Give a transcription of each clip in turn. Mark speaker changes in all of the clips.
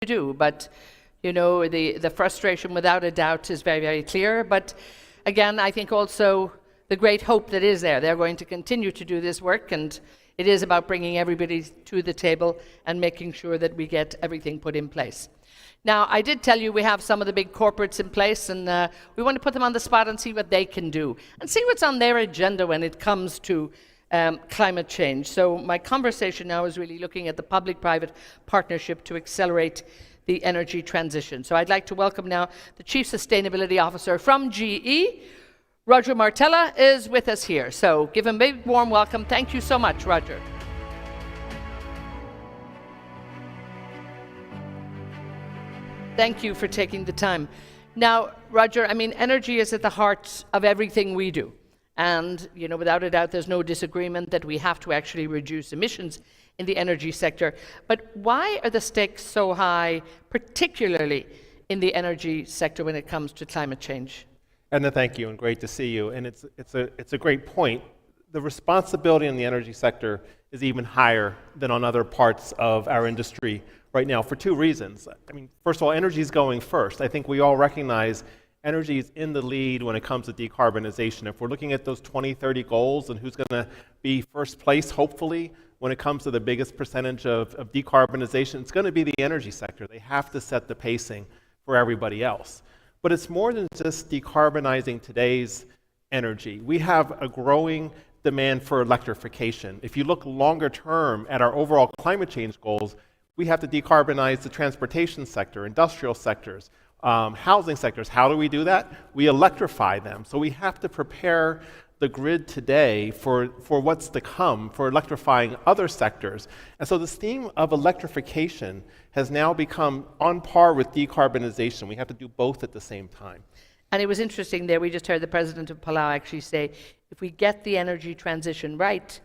Speaker 1: do. But, you know, the frustration without a doubt is very, very clear. But again, I think also the great hope that is there. They're going to continue to do this work, and it is about bringing everybody to the table and making sure that we get everything put in place. Now, I did tell you we have some of the big corporates in place, and we want to put them on the spot and see what they can do and see what's on their agenda when it comes to climate change. So my conversation now is really looking at the public-private partnership to accelerate the energy transition. So I'd like to welcome now the Chief Sustainability Officer from GE. Roger Martella is with us here. So give him a big warm welcome. Thank you so much, Roger. Thank you for taking the time. Now, Roger, I mean, energy is at the heart of everything we do. And, you know, without a doubt, there's no disagreement that we have to actually reduce emissions in the energy sector. But why are the stakes so high, particularly in the energy sector when it comes to climate change?
Speaker 2: Edna, thank you, and great to see you. And it's a great point. The responsibility in the energy sector is even higher than on other parts of our industry right now for two reasons. I mean, first of all, energy is going first. I think we all recognize energy is in the lead when it comes to decarbonization. If we're looking at those 2030 goals and who's going to be first place, hopefully, when it comes to the biggest percentage of decarbonization, it's going to be the energy sector. They have to set the pacing for everybody else. But it's more than just decarbonizing today's energy. We have a growing demand for electrification. If you look longer term at our overall climate change goals, we have to decarbonize the transportation sector, industrial sectors, housing sectors. How do we do that? We electrify them. So we have to prepare the grid today for what's to come, for electrifying other sectors. And so this theme of electrification has now become on par with decarbonization. We have to do both at the same time.
Speaker 1: And it was interesting there, we just heard the president of Palau actually say, if we get the energy transition right,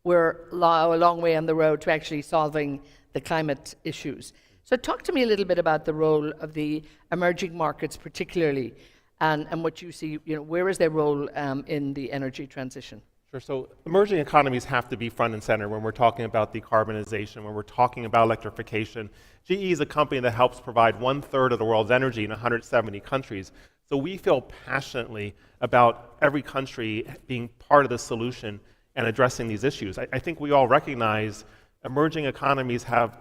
Speaker 1: we're a long way on the road to actually solving the climate issues. So talk to me a little bit about the role of the emerging markets particularly, and what you see, you know, where is their role in the energy transition?
Speaker 2: Sure, so emerging economies have to be front and center when we're talking about decarbonization, when we're talking about electrification. GE is a company that helps provide 1/3 of the world's energy in 170 countries. So we feel passionately about every country being part of the solution and addressing these issues. I think we all recognize emerging economies have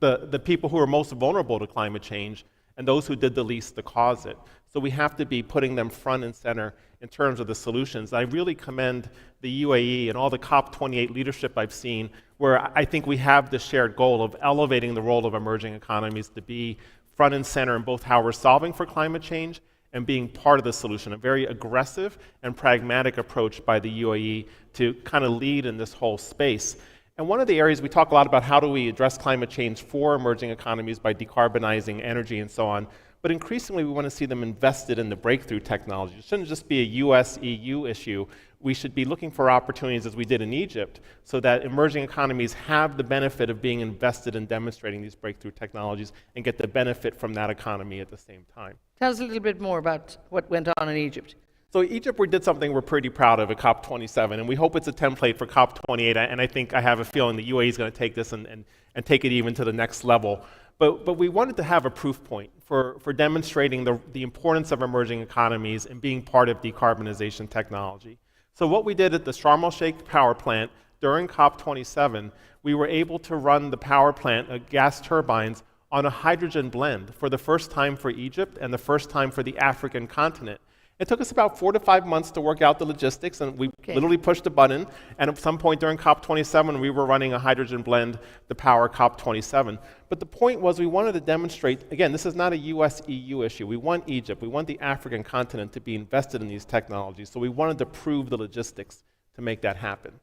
Speaker 2: the people who are most vulnerable to climate change and those who did the least to cause it. So we have to be putting them front and center in terms of the solutions. I really commend the UAE and all the COP28 leadership I've seen, where I think we have the shared goal of elevating the role of emerging economies to be front and center in both how we're solving for climate change and being part of the solution. A very aggressive and pragmatic approach by the UAE to kind of lead in this whole space. And one of the areas we talk a lot about, how do we address climate change for emerging economies by decarbonizing energy and so on, but increasingly we want to see them invested in the breakthrough technology. It shouldn't just be a US-EU issue. We should be looking for opportunities, as we did in Egypt, so that emerging economies have the benefit of being invested in demonstrating these breakthrough technologies and get the benefit from that economy at the same time.
Speaker 1: Tell us a little bit more about what went on in Egypt.
Speaker 2: So Egypt, we did something we're pretty proud of at COP27, and we hope it's a template for COP28, and I have a feeling the UAE is going to take this and take it even to the next level. But we wanted to have a proof point for demonstrating the importance of emerging economies and being part of decarbonization technology. So what we did at the Sharm el-Sheikh power plant during COP27, we were able to run the power plant, gas turbines, on a hydrogen blend for the first time for Egypt and the first time for the African continent. It took us about 4 to 5 months to work out the logistics, and we literally pushed a button, and at some point during COP27, we were running a hydrogen blend to power COP27. But the point was, we wanted to demonstrate, again, this is not a US-EU issue. We want Egypt, we want the African continent to be invested in these technologies, so we wanted to prove the logistics to make that happen.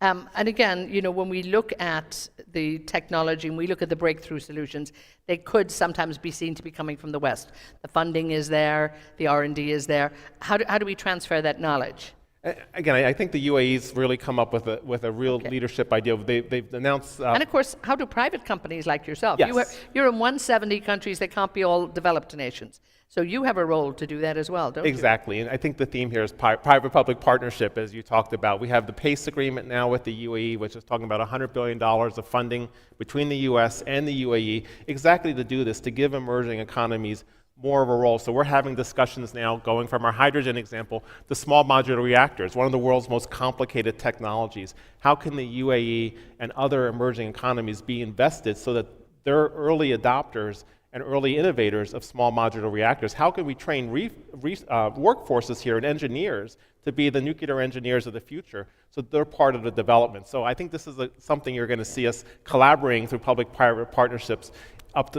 Speaker 1: And again, you know, when we look at the technology and we look at the breakthrough solutions, they could sometimes be seen to be coming from the West. The funding is there, the R&D is there. How do we transfer that knowledge?
Speaker 2: Again, I think the UAE's really come up with a real leadership idea. They've announced.
Speaker 1: And of course, how do private companies like yourself?
Speaker 2: Yes.
Speaker 1: You're in 170 countries. They can't be all developed nations. So you have a role to do that as well, don't you?
Speaker 2: Exactly. And I think the theme here is private-public partnership, as you talked about. We have the PACE agreement now with the UAE, which is talking about $100 billion of funding between the US and the UAE, exactly to do this, to give emerging economies more of a role. So we're having discussions now going from our hydrogen example to small modular reactors, one of the world's most complicated technologies. How can the UAE and other emerging economies be invested so that they're early adopters and early innovators of small modular reactors? How can we train workforces here and engineers to be the nuclear engineers of the future so they're part of the development? So I think this is something you're going to see us collaborating through public-private partnerships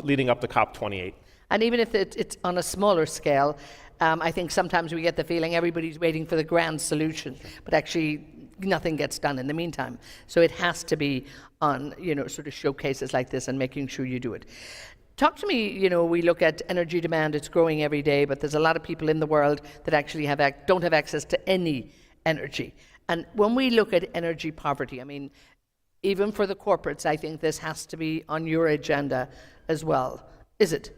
Speaker 2: leading up to COP28.
Speaker 1: And even if it's on a smaller scale, I think sometimes we get the feeling everybody's waiting for the grand solution, but actually nothing gets done in the meantime. So it has to be on, sort of showcases like this and making sure you do it. Talk to me, we look at energy demand, it's growing every day, but there's a lot of people in the world that actually don't have access to any energy. And when we look at energy poverty, I mean, even for the corporates, I think this has to be on your agenda as well. Is it?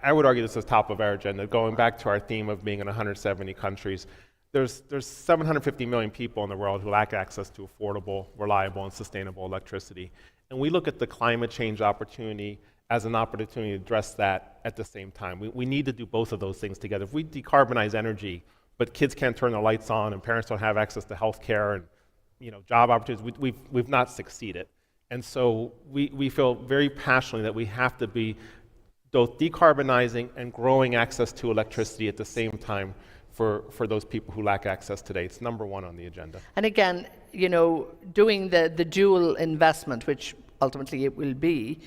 Speaker 2: I would argue this is top of our agenda. Going back to our theme of being in 170 countries, there's 750 million people in the world who lack access to affordable, reliable, and sustainable electricity. And we look at the climate change opportunity as an opportunity to address that at the same time. We need to do both of those things together. If we decarbonize energy, but kids can't turn their lights on and parents don't have access to health care and job opportunities, we've not succeeded. And so we feel very passionately that we have to be both decarbonizing and growing access to electricity at the same time for those people who lack access today. It's number one on the agenda.
Speaker 1: And again, doing the dual investment, which ultimately it will be,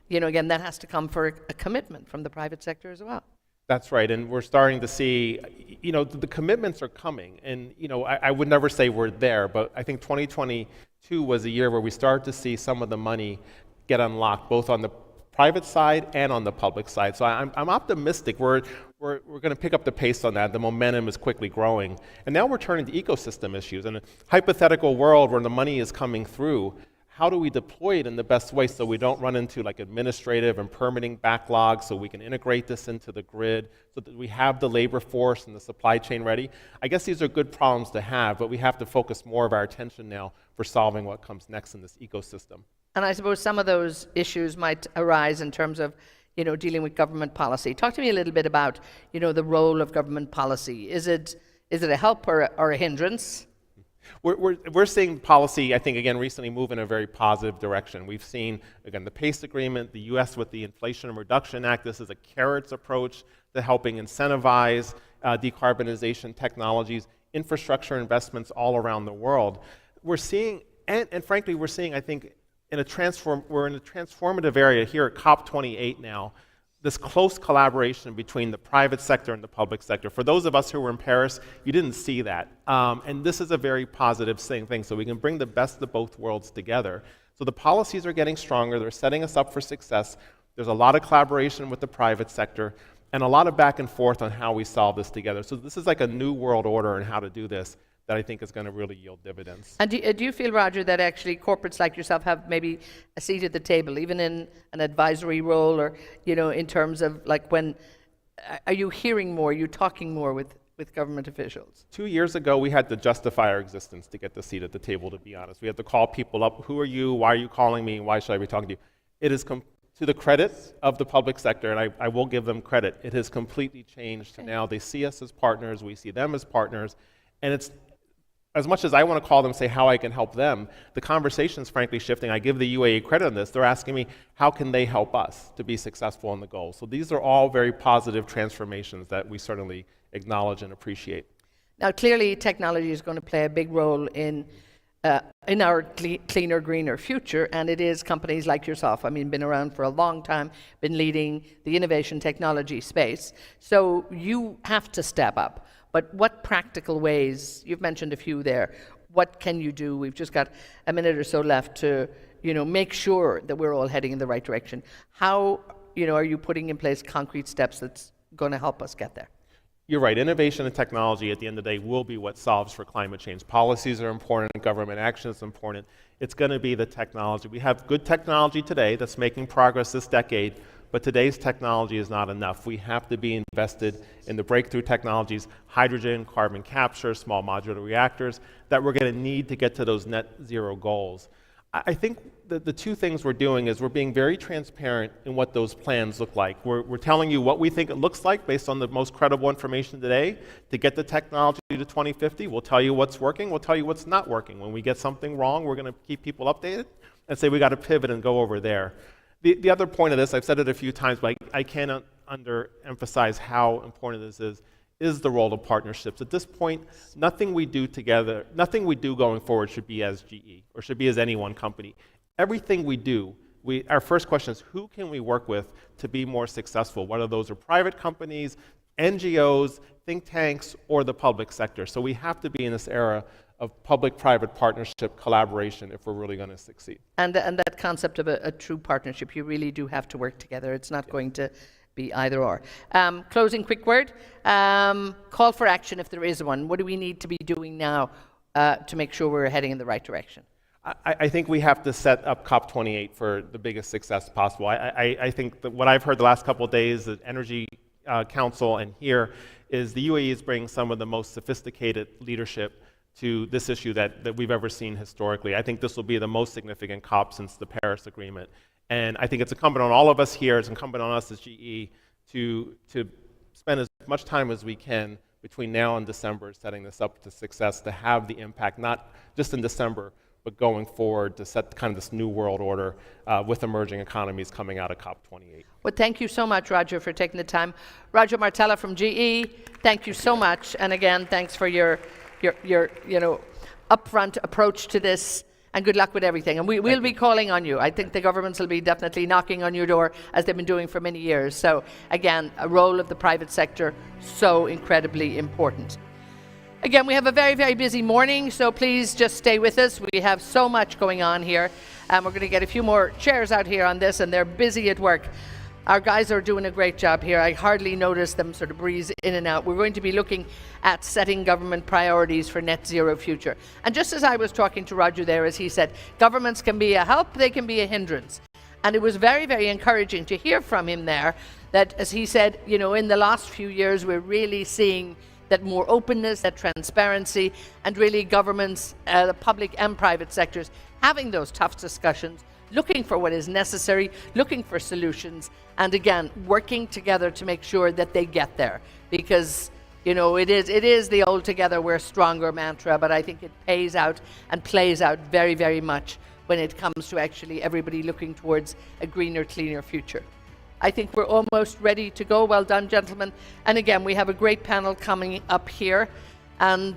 Speaker 1: again, that has to come for a commitment from the private sector as well.
Speaker 2: That's right, and we're starting to see, the commitments are coming, and I would never say we're there, but I think 2022 was a year where we started to see some of the money get unlocked, both on the private side and on the public side. So I'm optimistic. We're going to pick up the pace on that. The momentum is quickly growing, and now we're turning to ecosystem issues. In a hypothetical world where the money is coming through, how do we deploy it in the best way so we don't run into administrative and permitting backlogs, so we can integrate this into the grid, so that we have the labor force and the supply chain ready? I guess these are good problems to have, but we have to focus more of our attention now for solving what comes next in this ecosystem.
Speaker 1: And I suppose some of those issues might arise in terms of, dealing with government policy. Talk to me a little bit about, the role of government policy. Is it a help or a hindrance?
Speaker 2: We're seeing policy, I think, again, recently move in a very positive direction. We've seen, again, the PACE agreement, the US with the Inflation Reduction Act. This is a carrots approach to helping incentivize decarbonization technologies, infrastructure investments all around the world. We're seeing, and frankly, we're seeing, I think, we're in a transformative area here at COP28 now, this close collaboration between the private sector and the public sector. For those of us who were in Paris, you didn't see that. And this is a very positive thing, so we can bring the best of both worlds together. So the policies are getting stronger, they're setting us up for success. There's a lot of collaboration with the private sector, and a lot of back and forth on how we solve this together. So this is like a new world order in how to do this that I think is going to really yield dividends.
Speaker 1: And do you feel, Roger, that actually corporates like yourself have maybe a seat at the table, even in an advisory role, or in terms of are you hearing more, are you talking more with government officials? 2
Speaker 2: years ago, we had to justify our existence to get the seat at the table, to be honest. We had to call people up, who are you, why are you calling me, why should I be talking to you? It is to the credit of the public sector, and I will give them credit, it has completely changed. Okay. Now they see us as partners, we see them as partners, and it's, as much as I want to call them, say how I can help them, the conversation's frankly shifting. I give the UAE credit on this. They're asking me, how can they help us to be successful in the goal? So these are all very positive transformations that we certainly acknowledge and appreciate.
Speaker 1: Now, clearly, technology is going to play a big role in our cleaner, greener future, and it is companies like yourself. I mean, been around for a long time, been leading the innovation technology space. So you have to step up. But what practical ways, you've mentioned a few there, what can you do? We've just got a minute or so left to, make sure that we're all heading in the right direction. How, are you putting in place concrete steps that's going to help us get there?
Speaker 2: You're right, innovation and technology at the end of the day will be what solves for climate change. Policies are important, government action is important. It's going to be the technology. We have good technology today that's making progress this decade, but today's technology is not enough. We have to be invested in the breakthrough technologies, hydrogen, carbon capture, small modular reactors, that we're going to need to get to those net zero goals. I think that the two things we're doing is we're being very transparent in what those plans look like. We're telling you what we think it looks like based on the most credible information today to get the technology to 2050. We'll tell you what's working, we'll tell you what's not working. When we get something wrong, we're going to keep people updated and say we got to pivot and go over there. The other point of this, I've said it a few times, but I cannot underemphasize how important this is the role of partnerships. At this point, nothing we do together, nothing we do going forward should be as GE or should be as any one company. Everything we do, our first question is who can we work with to be more successful, whether those are private companies, NGOs, think tanks, or the public sector. So we have to be in this era of public-private partnership collaboration if we're really going to succeed.
Speaker 1: And that concept of a true partnership, you really do have to work together. It's not going to be either or. Closing quick word, call for action if there is one. What do we need to be doing now to make sure we're heading in the right direction?
Speaker 2: I think we have to set up COP28 for the biggest success possible. I think that what I've heard the last couple of days, the Energy Council and here, is the UAE is bringing some of the most sophisticated leadership to this issue that we've ever seen historically. I think this will be the most significant COP since the Paris Agreement. And I think it's incumbent on all of us here, it's incumbent on us as GE to spend as much time as we can between now and December setting this up to success, to have the impact, not just in December, but going forward to set kind of this new world order with emerging economies coming out of COP28.
Speaker 1: Well, thank you so much, Roger, for taking the time. Roger Martella from GE, thank you so much. And again, thanks for your upfront approach to this. And good luck with everything. And we'll be calling on you. I think the governments will be definitely knocking on your door as they've been doing for many years. So again, a role of the private sector, so incredibly important. Again, we have a very, very busy morning, so please just stay with us. We have so much going on here. We're going to get a few more chairs out here on this, and they're busy at work. Our guys are doing a great job here. I hardly notice them sort of breeze in and out. We're going to be looking at setting government priorities for net zero future. And just as I was talking to Roger there, as he said, governments can be a help, they can be a hindrance. And it was very, very encouraging to hear from him there that, as he said, in the last few years, we're really seeing that more openness, that transparency, and really governments, the public and private sectors, having those tough discussions, looking for what is necessary, looking for solutions, and again, working together to make sure that they get there. Because, it is the old together we're stronger mantra, but I think it pays out and plays out very, very much when it comes to actually everybody looking towards a greener, cleaner future. I think we're almost ready to go. Well done, gentlemen. And again, we have a great panel coming up here. And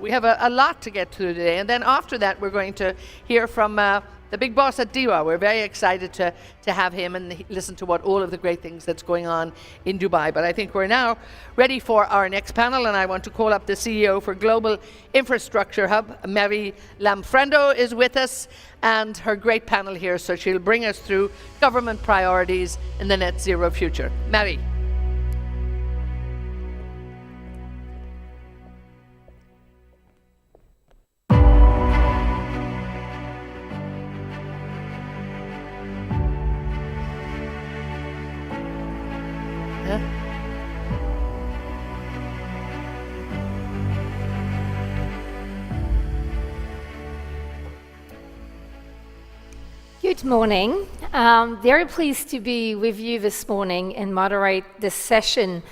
Speaker 1: we have a lot to get through today. And then after that, we're going to hear from the big boss at DEWA. We're very excited to have him and listen to what all of the great things that's going on in Dubai. But I think we're now ready for our next panel, and I want to call up the CEO for Global Infrastructure Hub, Mary Lamfrendo, is with us, and her great panel here, so she'll bring us through government priorities in the net zero future. Mary.
Speaker 3: Good morning. Very pleased to be with you this morning and moderate this session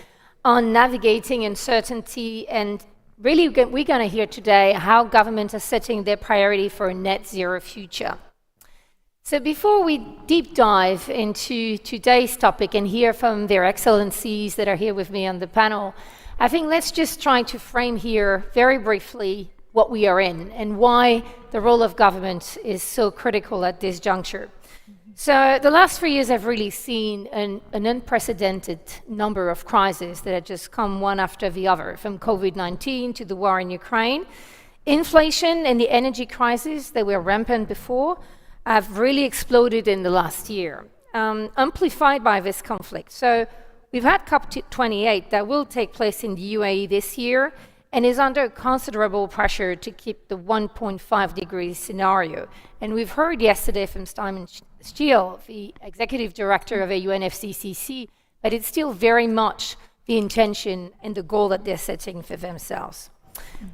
Speaker 3: on navigating uncertainty. And really, we're going to hear today how governments are setting their priority for a net zero future. So before we deep dive into today's topic and hear from their excellencies that are here with me on the panel, I think let's just try to frame here very briefly what we are in and why the role of government is so critical at this juncture. So the last 3 years have really seen an unprecedented number of crises that have just come one after the other, from COVID-19 to the war in Ukraine. Inflation and the energy crisis that were rampant before have really exploded in the last year, amplified by this conflict. So we've had COP28 that will take place in the UAE this year and is under considerable pressure to keep the 1.5 degrees scenario. And we've heard yesterday from Simon Steele, the executive director of UNFCCC, that it's still very much the intention and the goal that they're setting for themselves.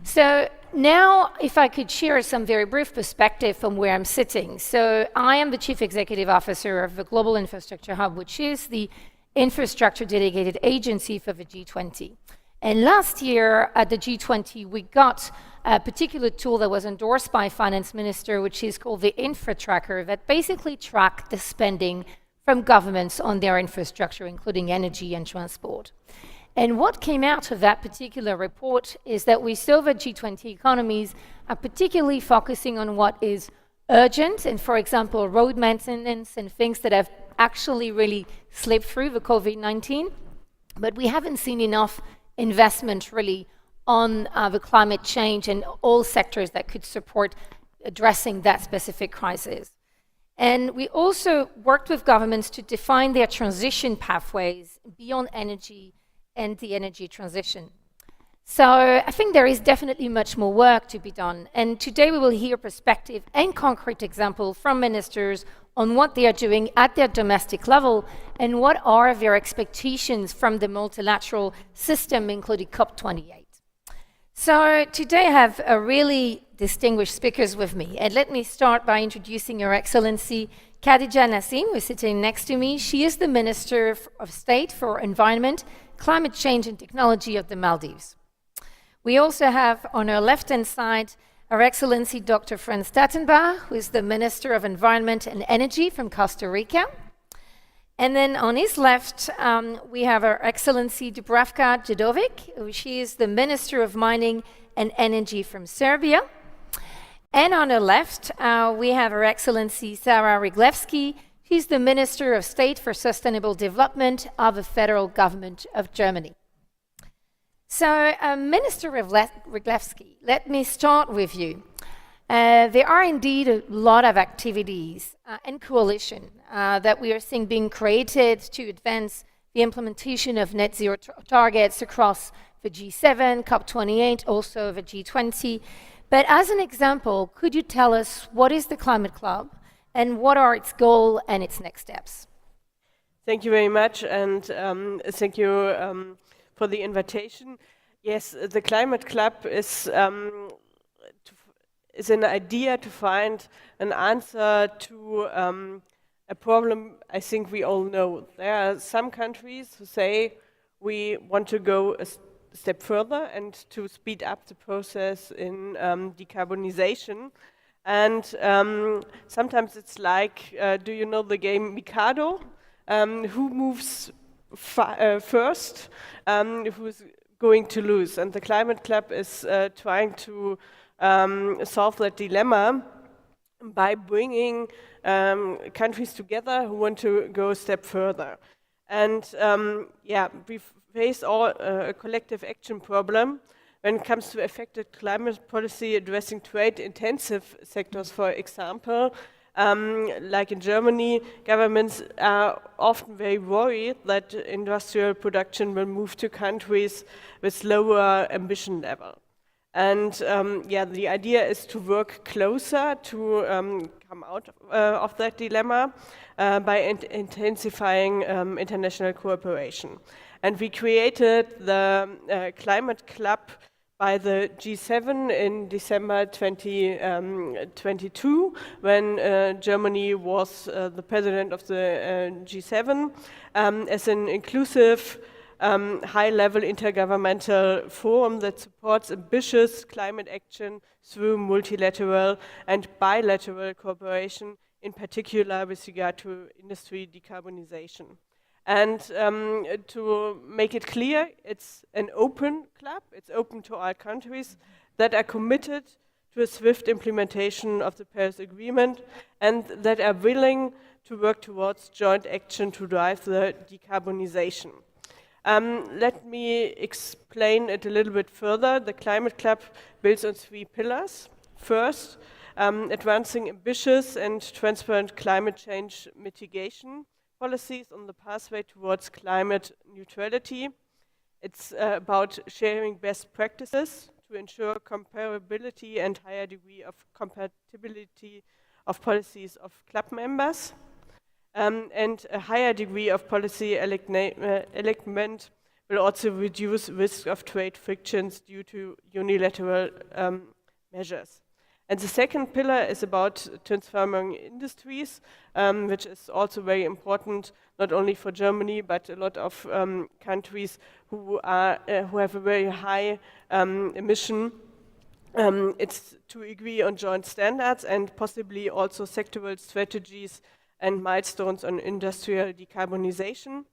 Speaker 3: So now, if I could share some very brief perspective from where I'm sitting. So I am the Chief Executive Officer of the Global Infrastructure Hub, which is the infrastructure dedicated agency for the G20. And last year at the G20, we got a particular tool that was endorsed by Finance Minister, which is called the Infra Tracker, that basically tracked the spending from governments on their infrastructure, including energy and transport. And what came out of that particular report is that we saw that G20 economies are particularly focusing on what is urgent, and for example, road maintenance and things that have actually really slipped through the COVID-19, but we haven't seen enough investment really on the climate change and all sectors that could support addressing that specific crisis. And we also worked with governments to define their transition pathways beyond energy and the energy transition. So I think there is definitely much more work to be done. And today we will hear perspective and concrete example from ministers on what they are doing at their domestic level and what are their expectations from the multilateral system, including COP28. So today I have a really distinguished speakers with me. And let me start by introducing Her Excellency Khadija Nassim, who is sitting next to me. She is the Minister of State for Environment, Climate Change and Technology of the Maldives. We also have on her left-hand side Her Excellency Dr. Franz Tattenbach, who is the Minister of Environment and Energy from Costa Rica. And then on his left, we have Her Excellency Dubravka Đedović, she is the Minister of Mining and Energy from Serbia. And on her left, we have Her Excellency Sara Ryglewski. She's the Minister of State for Sustainable Development of the Federal Government of Germany. So, Minister Ryglewski, let me start with you. There are indeed a lot of activities and coalition that we are seeing being created to advance the implementation of net zero targets across the G7, COP28, also the G20. But as an example, could you tell us what is the Climate Club and what are its goals and its next steps?
Speaker 4: Thank you very much, and thank you for the invitation. Yes, the Climate Club is an idea to find an answer to a problem I think we all know. There are some countries who say we want to go a step further and to speed up the process in decarbonization. And sometimes it's like, do you know the game Mikado? Who moves first, who's going to lose? And the Climate Club is trying to solve that dilemma by bringing countries together who want to go a step further. And we face all a collective action problem when it comes to effective climate policy addressing trade-intensive sectors, for example. Like in Germany, governments are often very worried that industrial production will move to countries with lower ambition level. And the idea is to work closer to come out of that dilemma by intensifying international cooperation. And we created the Climate Club by the G7 in December 2022, when Germany was the president of the G7, as an inclusive, high-level intergovernmental forum that supports ambitious climate action through multilateral and bilateral cooperation, in particular with regard to industry decarbonization. And to make it clear, it's an open club. It's open to all countries that are committed to a swift implementation of the Paris Agreement and that are willing to work towards joint action to drive the decarbonization. Let me explain it a little bit further. The Climate Club builds on 3 pillars. First, advancing ambitious and transparent climate change mitigation policies on the pathway towards climate neutrality. It's about sharing best practices to ensure comparability and higher degree of compatibility of policies of club members, and a higher degree of policy alignment will also reduce risk of trade frictions due to unilateral measures. And the second pillar is about transforming industries, which is also very important, not only for Germany, but a lot of countries who have a very high emission. It's to agree on joint standards and possibly also sectoral strategies and milestones on industrial decarbonization.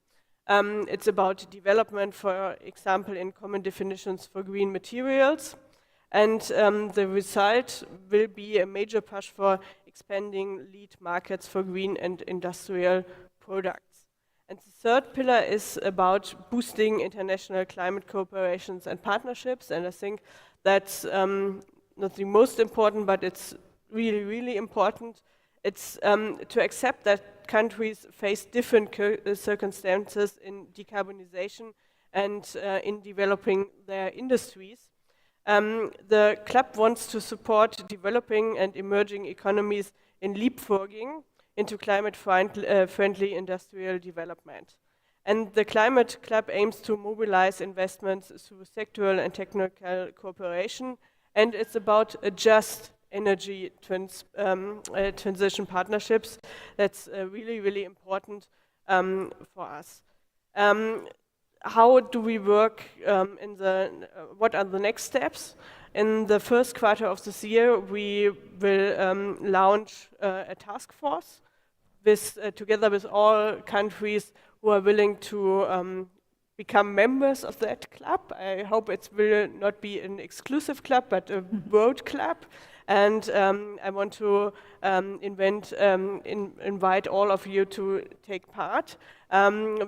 Speaker 4: It's about development, for example, in common definitions for green materials. And the result will be a major push for expanding lead markets for green and industrial products. And the third pillar is about boosting international climate cooperations and partnerships. And I think that's not the most important, but it's really, really important. It's to accept that countries face different circumstances in decarbonization and in developing their industries. The club wants to support developing and emerging economies in leapfrogging into climate-friendly industrial development. And the Climate Club aims to mobilize investments through sectoral and technical cooperation, and it's about a just energy transition partnerships. That's really, really important for us. How do we work what are the next steps? In the first quarter of this year, we will launch a task force together with all countries who are willing to become members of that club. I hope it will not be an exclusive club, but a world club. And I want to invite all of you to take part.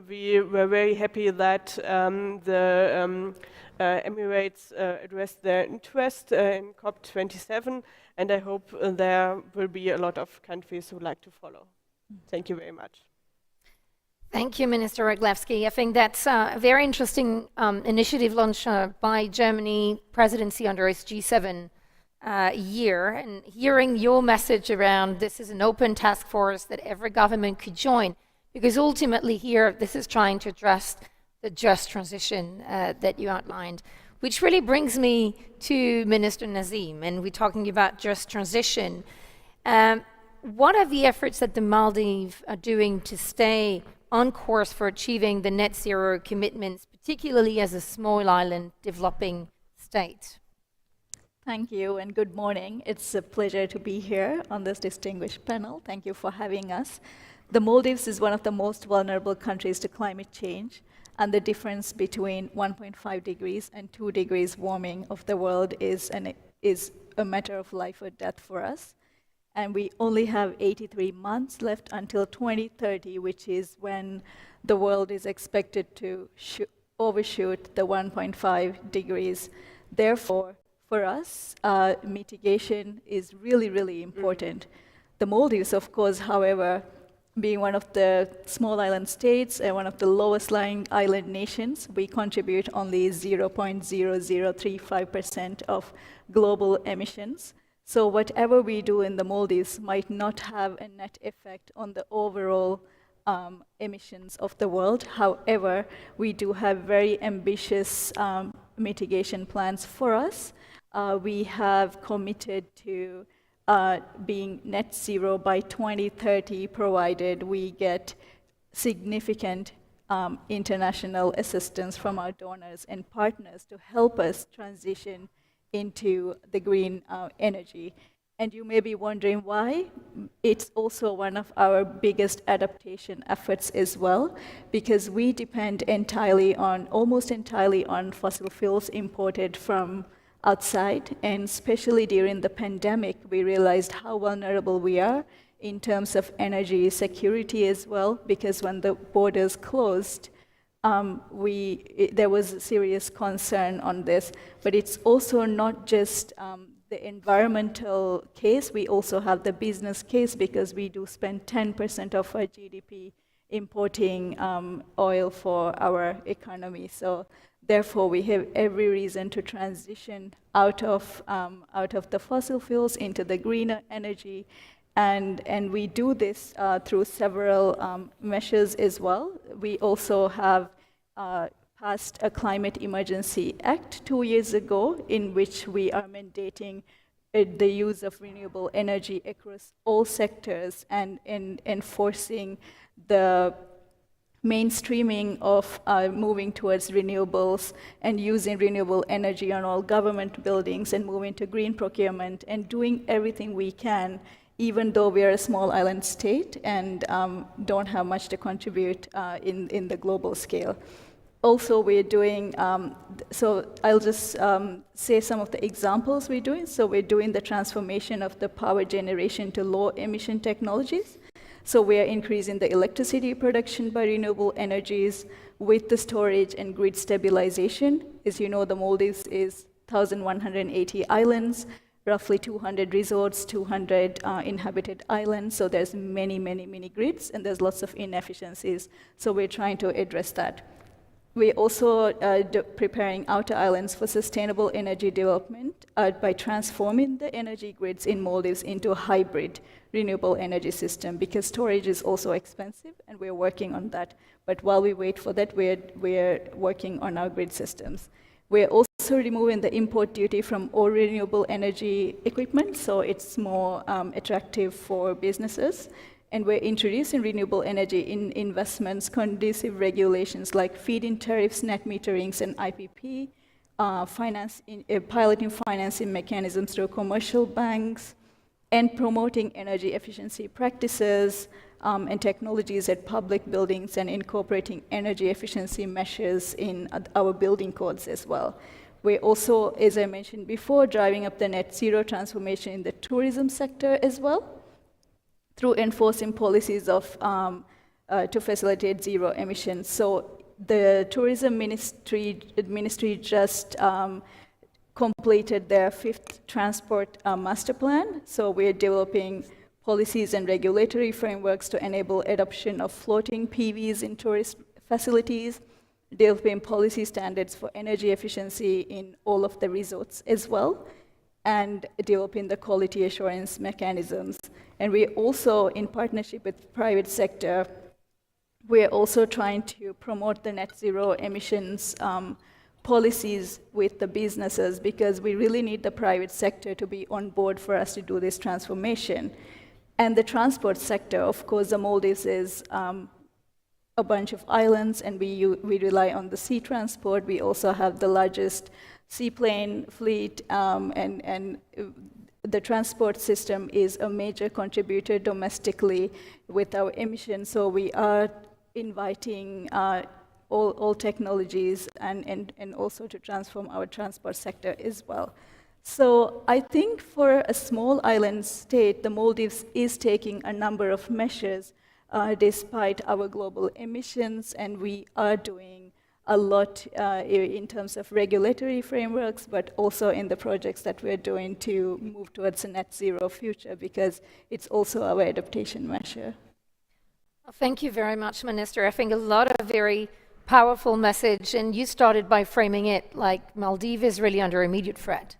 Speaker 4: We were very happy that the Emirates addressed their interest in COP27, and I hope there will be a lot of countries who would like to follow. Thank you very much.
Speaker 3: Thank you, Minister Roglewski. I think that's a very interesting initiative launched by Germany presidency under its G7 year, and hearing your message around this is an open task force that every government could join, because ultimately here this is trying to address the just transition that you outlined, which really brings me to Minister Nazim, and we're talking about just transition. What are the efforts that the Maldives are doing to stay on course for achieving the net zero commitments, particularly as a small island developing state?
Speaker 5: Thank you and good morning. It's a pleasure to be here on this distinguished panel. Thank you for having us. The Maldives is one of the most vulnerable countries to climate change, and the difference between 1.5 degrees and 2 degrees warming of the world is a matter of life or death for us. And we only have 83 months left until 2030, which is when the world is expected to overshoot the 1.5 degrees. Therefore, for us, mitigation is really, really important. The Maldives, of course, however, being one of the small island states and one of the lowest lying island nations, we contribute only 0.0035% of global emissions. So whatever we do in the Maldives might not have a net effect on the overall emissions of the world. However, we do have very ambitious mitigation plans for us. We have committed to being net zero by 2030, provided we get significant international assistance from our donors and partners to help us transition into the green energy. And you may be wondering why. It's also one of our biggest adaptation efforts as well, because we depend almost entirely on fossil fuels imported from outside, and especially during the pandemic, we realized how vulnerable we are in terms of energy security as well, because when the borders closed, there was a serious concern on this. But it's also not just the environmental case, we also have the business case, because we do spend 10% of our GDP importing oil for our economy. So therefore, we have every reason to transition out of the fossil fuels into the greener energy. And we do this through several measures as well. We also have passed a Climate Emergency Act 2 years ago, in which we are mandating the use of renewable energy across all sectors and enforcing the mainstreaming of moving towards renewables and using renewable energy on all government buildings and moving to green procurement and doing everything we can, even though we are a small island state and don't have much to contribute in the global scale. Also, we're doing, so I'll just say some of the examples we're doing. So we're doing the transformation of the power generation to low emission technologies. So we are increasing the electricity production by renewable energies with the storage and grid stabilization. As you know, the Maldives is 1,180 islands, roughly 200 resorts, 200 inhabited islands. So there's many, many, many grids, and there's lots of inefficiencies. So we're trying to address that. We're also preparing outer islands for sustainable energy development by transforming the energy grids in Maldives into a hybrid renewable energy system, because storage is also expensive, and we're working on that. But while we wait for that, we're working on our grid systems. We're also removing the import duty from all renewable energy equipment, so it's more attractive for businesses. And we're introducing renewable energy in investments, conducive regulations like feed-in tariffs, net meterings, and IPP, piloting financing mechanisms through commercial banks, and promoting energy efficiency practices and technologies at public buildings, and incorporating energy efficiency measures in our building codes as well. We're also, as I mentioned before, driving up the net zero transformation in the tourism sector as well, through enforcing policies of to facilitate zero emissions. So the tourism ministry just completed their 5th transport master plan. So we're developing policies and regulatory frameworks to enable adoption of floating PVs in tourist facilities, developing policy standards for energy efficiency in all of the resorts as well, and developing the quality assurance mechanisms. And we also, in partnership with private sector, we're also trying to promote the net zero emissions policies with the businesses, because we really need the private sector to be on board for us to do this transformation. And the transport sector, of course, the Maldives is a bunch of islands, and we rely on the sea transport. We also have the largest seaplane fleet, and the transport system is a major contributor domestically with our emissions. So we are inviting all technologies and also to transform our transport sector as well. So I think for a small island state, the Maldives is taking a number of measures despite our global emissions, and we are doing a lot in terms of regulatory frameworks, but also in the projects that we're doing to move towards a net zero future, because it's also our adaptation measure.
Speaker 3: Well, thank you very much, Minister. I think a lot of very powerful message, and you started by framing it like Maldives is really under immediate threat,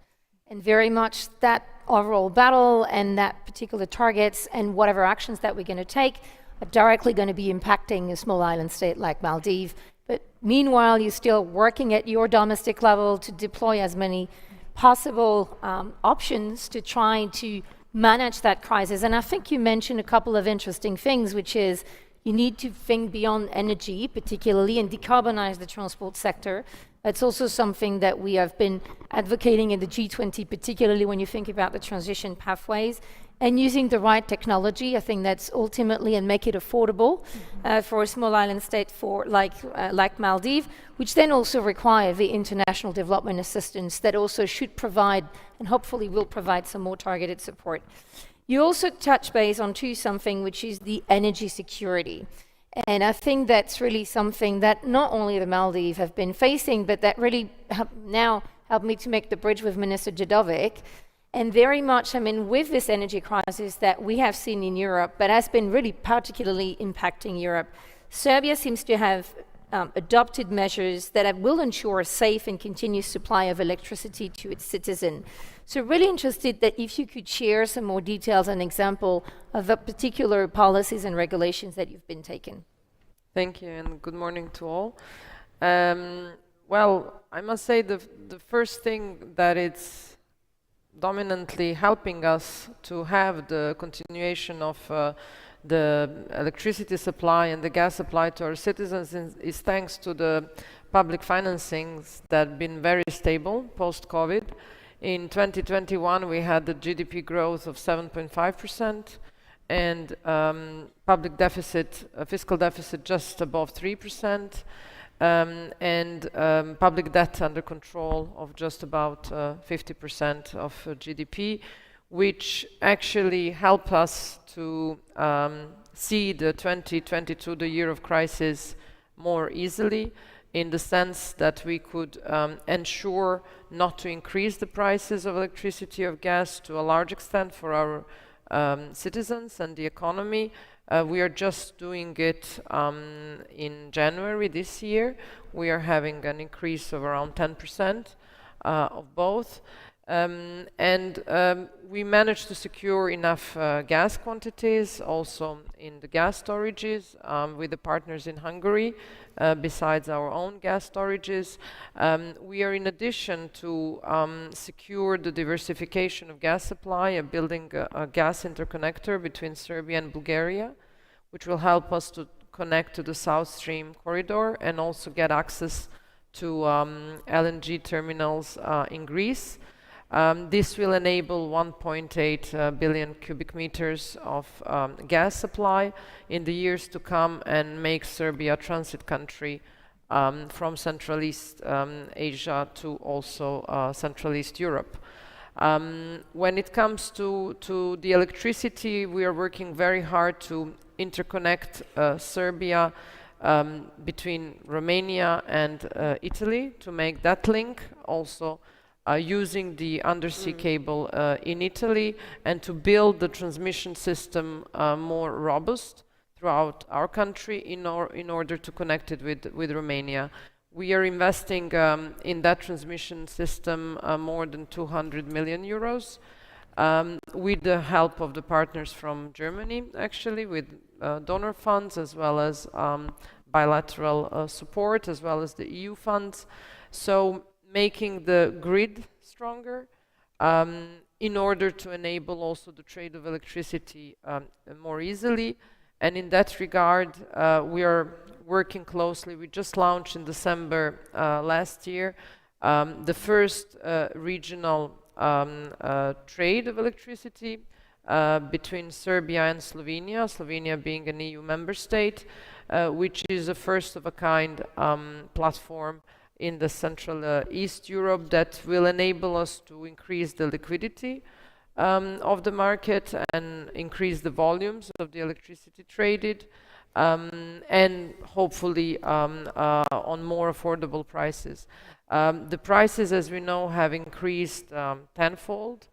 Speaker 3: and very much that overall battle and that particular targets and whatever actions that we're going to take are directly going to be impacting a small island state like Maldives. But meanwhile, you're still working at your domestic level to deploy as many possible options to try to manage that crisis. And I think you mentioned a couple of interesting things, which is you need to think beyond energy, particularly, and decarbonize the transport sector. That's also something that we have been advocating in the G20, particularly when you think about the transition pathways. And using the right technology, I think that's ultimately, and make it affordable for a small island state like Maldives, which then also require the international development assistance that also should provide, and hopefully will provide, some more targeted support. You also touch base on something which is the energy security. And I think that's really something that not only the Maldives have been facing, but that really now helped me to make the bridge with Minister Jadovic. And very much, with this energy crisis that we have seen in Europe, but has been really particularly impacting Europe, Serbia seems to have adopted measures that will ensure a safe and continuous supply of electricity to its citizens. So really interested that if you could share some more details and example of the particular policies and regulations that you've been taken.
Speaker 6: Thank you, and good morning to all. Well, I must say the first thing that it's dominantly helping us to have the continuation of the electricity supply and the gas supply to our citizens is thanks to the public financings that have been very stable post-COVID. In 2021, we had the GDP growth of 7.5%. And public deficit, fiscal deficit just above 3%, and public debt under control of just about 50% of GDP, which actually help us to see the 2022, the year of crisis, more easily, in the sense that we could ensure not to increase the prices of electricity or gas to a large extent for our citizens and the economy. We are just doing it in January this year. We are having an increase of around 10% of both. We managed to secure enough gas quantities also in the gas storages with the partners in Hungary, besides our own gas storages. We are, in addition to secure the diversification of gas supply, building a gas interconnector between Serbia and Bulgaria, which will help us to connect to the South Stream corridor and also get access to LNG terminals in Greece. This will enable 1.8 billion cubic meters of gas supply in the years to come and make Serbia a transit country from Central East Asia to also Central East Europe. When it comes to the electricity, we are working very hard to interconnect Serbia between Romania and Italy to make that link, also using the undersea cable in Italy, and to build the transmission system more robust throughout our country in order to connect it with Romania. We are investing in that transmission system more than 200 million euros with the help of the partners from Germany, actually, with donor funds as well as bilateral support, as well as the EU funds. So making the grid stronger in order to enable also the trade of electricity more easily. And in that regard, we are working closely. We just launched in December last year the first regional trade of electricity between Serbia and Slovenia, Slovenia being an EU member state, which is a first of a kind platform in the Central East Europe that will enable us to increase the liquidity of the market and increase the volumes of the electricity traded, and hopefully on more affordable prices. The prices, as we know, have increased tenfold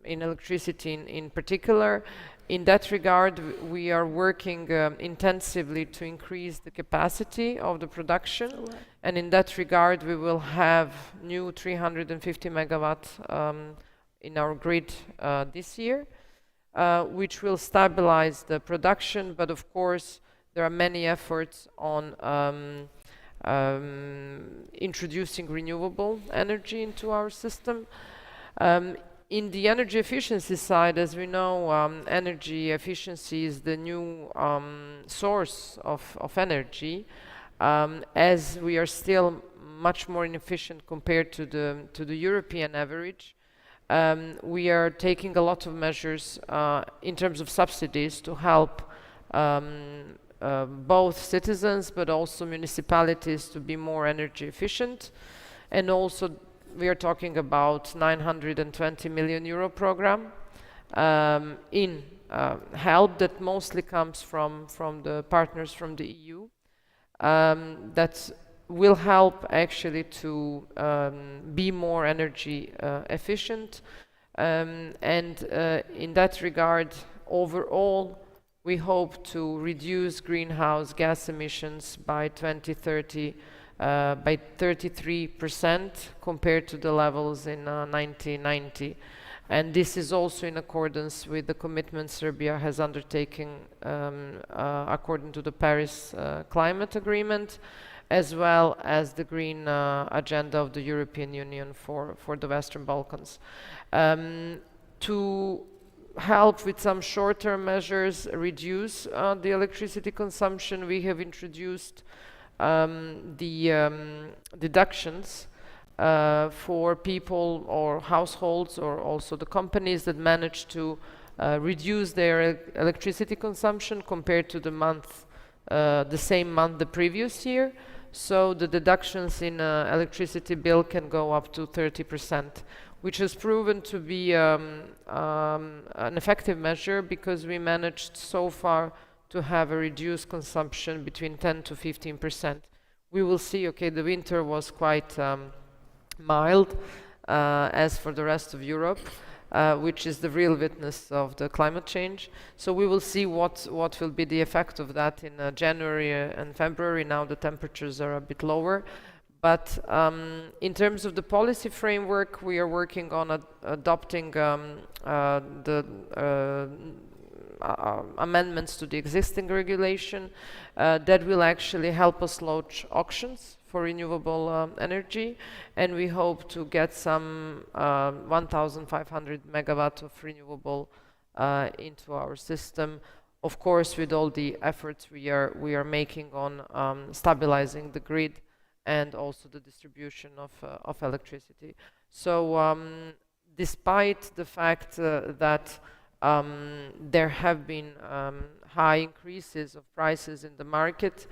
Speaker 6: in electricity in particular. In that regard, we are working intensively to increase the capacity of the production, and in that regard, we will have new 350 megawatt in our grid this year, which will stabilize the production. But of course, there are many efforts on introducing renewable energy into our system. In the energy efficiency side, as we know, energy efficiency is the new source of energy, as we are still much more inefficient compared to the European average. We are taking a lot of measures in terms of subsidies to help both citizens but also municipalities to be more energy efficient. And also we are talking about 920 million euro program in help that mostly comes from the partners from the EU, that will help actually to be more energy efficient. And in that regard, overall, we hope to reduce greenhouse gas emissions by 2030 by 33% compared to the levels in 1990. And this is also in accordance with the commitment Serbia has undertaken according to the Paris Climate Agreement, as well as the green agenda of the European Union for the Western Balkans. To help with some short-term measures, reduce the electricity consumption, we have introduced the deductions for people or households, or also the companies that manage to reduce their electricity consumption compared to the same month the previous year. So the deductions in electricity bill can go up to 30%, which has proven to be an effective measure, because we managed so far to have a reduced consumption between 10 to 15%. We will see, okay, the winter was quite mild, as for the rest of Europe, which is the real witness of the climate change. So we will see what will be the effect of that in January and February. Now the temperatures are a bit lower. But in terms of the policy framework, we are working on adopting the amendments to the existing regulation that will actually help us launch auctions for renewable energy, and we hope to get some 1,500 megawatt of renewable into our system. Of course, with all the efforts we are making on stabilizing the grid and also the distribution of electricity. So despite the fact that there have been high increases of prices in the market,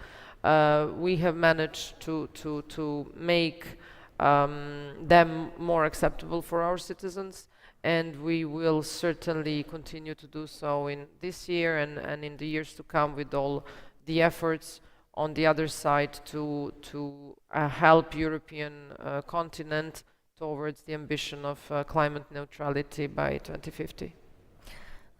Speaker 6: we have managed to make them more acceptable for our citizens, and we will certainly continue to do so in this year and in the years to come, with all the efforts on the other side to help European continent towards the ambition of climate neutrality by 2050.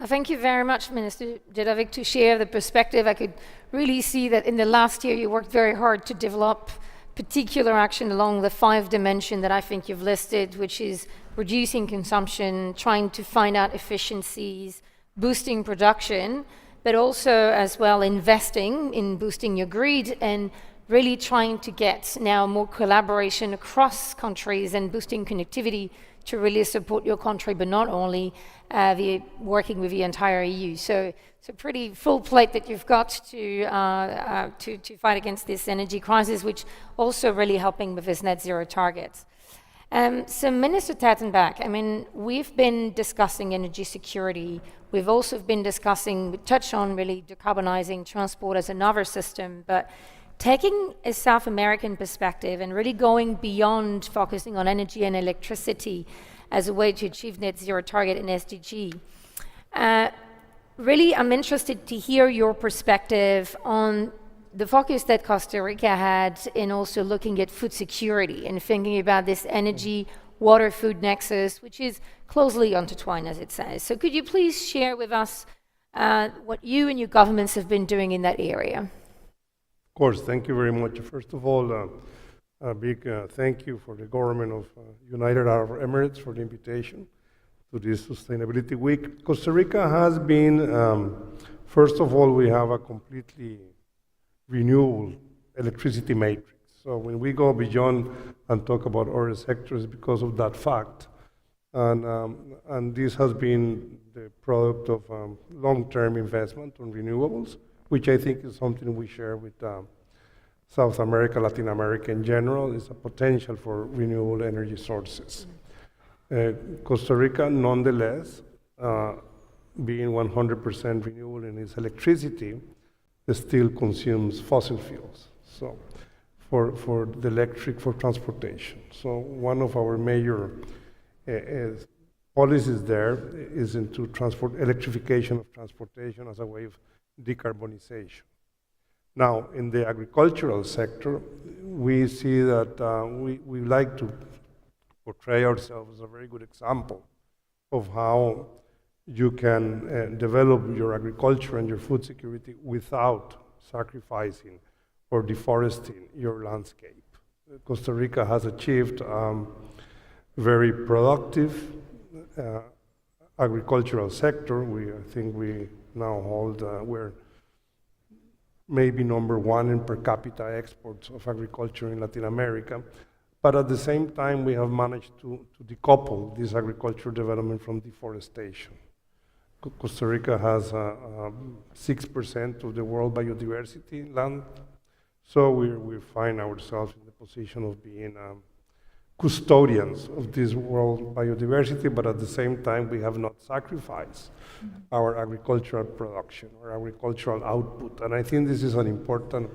Speaker 3: Thank you very much, Minister Djedovic, to share the perspective. I could really see that in the last year you worked very hard to develop particular action along the 5 dimensions that I think you've listed, which is reducing consumption, trying to find out efficiencies, boosting production, but also as well investing in boosting your grid and really trying to get now more collaboration across countries and boosting connectivity to really support your country, but not only working with the entire EU. So it's a pretty full plate that you've got to fight against this energy crisis, which also really helping with this net zero targets. So Minister Tattenbach, I mean, we've been discussing energy security. We've also been discussing, we touched on really decarbonizing transport as another system, but taking a South American perspective and really going beyond focusing on energy and electricity as a way to achieve net zero target in SDG. Really, I'm interested to hear your perspective on the focus that Costa Rica had in also looking at food security and thinking about this energy, water, food nexus, which is closely intertwined, as it says. So could you please share with us what you and your governments have been doing in that area?
Speaker 7: Of course, thank you very much. First of all, a big thank you for the government of United Arab Emirates for the invitation to this Sustainability Week. Costa Rica has been, first of all, we have a completely renewable electricity matrix. So when we go beyond and talk about other sectors because of that fact, and this has been the product of long-term investment on renewables, which I think is something we share with South America, Latin America in general, is a potential for renewable energy sources. Costa Rica, nonetheless, being 100% renewable in its electricity, still consumes fossil fuels. So for the electric for transportation. So one of our major policies there is into electrification of transportation as a way of decarbonization. Now, in the agricultural sector, we see that we like to portray ourselves as a very good example of how you can develop your agriculture and your food security without sacrificing or deforesting your landscape. Costa Rica has achieved very productive agricultural sector. I think we now hold, we're maybe #1 in per capita exports of agriculture in Latin America. But at the same time, we have managed to decouple this agricultural development from deforestation. Costa Rica has 6% of the world biodiversity land, so we find ourselves in the position of being custodians of this world biodiversity, but at the same time, we have not sacrificed our agricultural production or agricultural output. And I think this is an important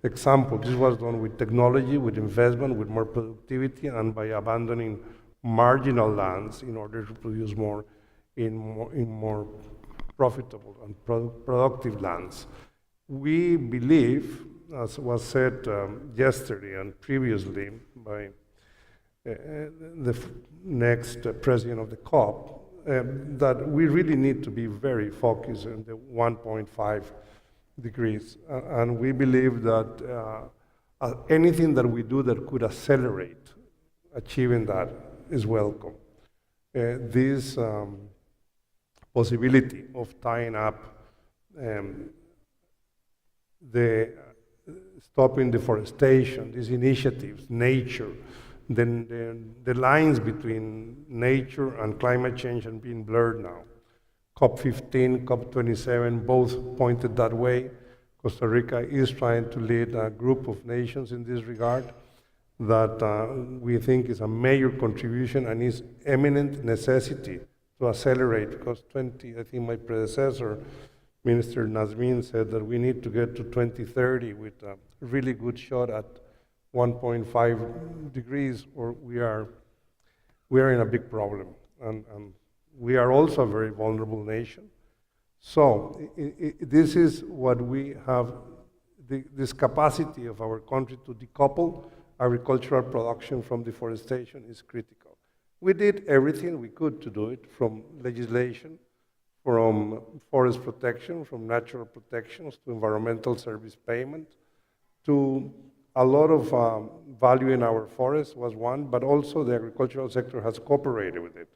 Speaker 7: example. This was done with technology, with investment, with more productivity, and by abandoning marginal lands in order to produce more in more profitable and productive lands. We believe, as was said yesterday and previously by the next president of the COP, that we really need to be very focused on the 1.5 degrees. And we believe that anything that we do that could accelerate achieving that is welcome. This possibility of tying up the stopping deforestation, these initiatives, nature, then the lines between nature and climate change are being blurred now. COP15, COP27, both pointed that way. Costa Rica is trying to lead a group of nations in this regard that we think is a major contribution and is eminent necessity to accelerate, because I think my predecessor, Minister Nazmin, said that we need to get to 2030 with a really good shot at 1.5 degrees, or we are in a big problem. And we are also a very vulnerable nation. So this is what we have, this capacity of our country to decouple agricultural production from deforestation is critical. We did everything we could to do it, from legislation, from forest protection, from natural protections, to environmental service payment, to a lot of value in our forests was one, but also the agricultural sector has cooperated with it.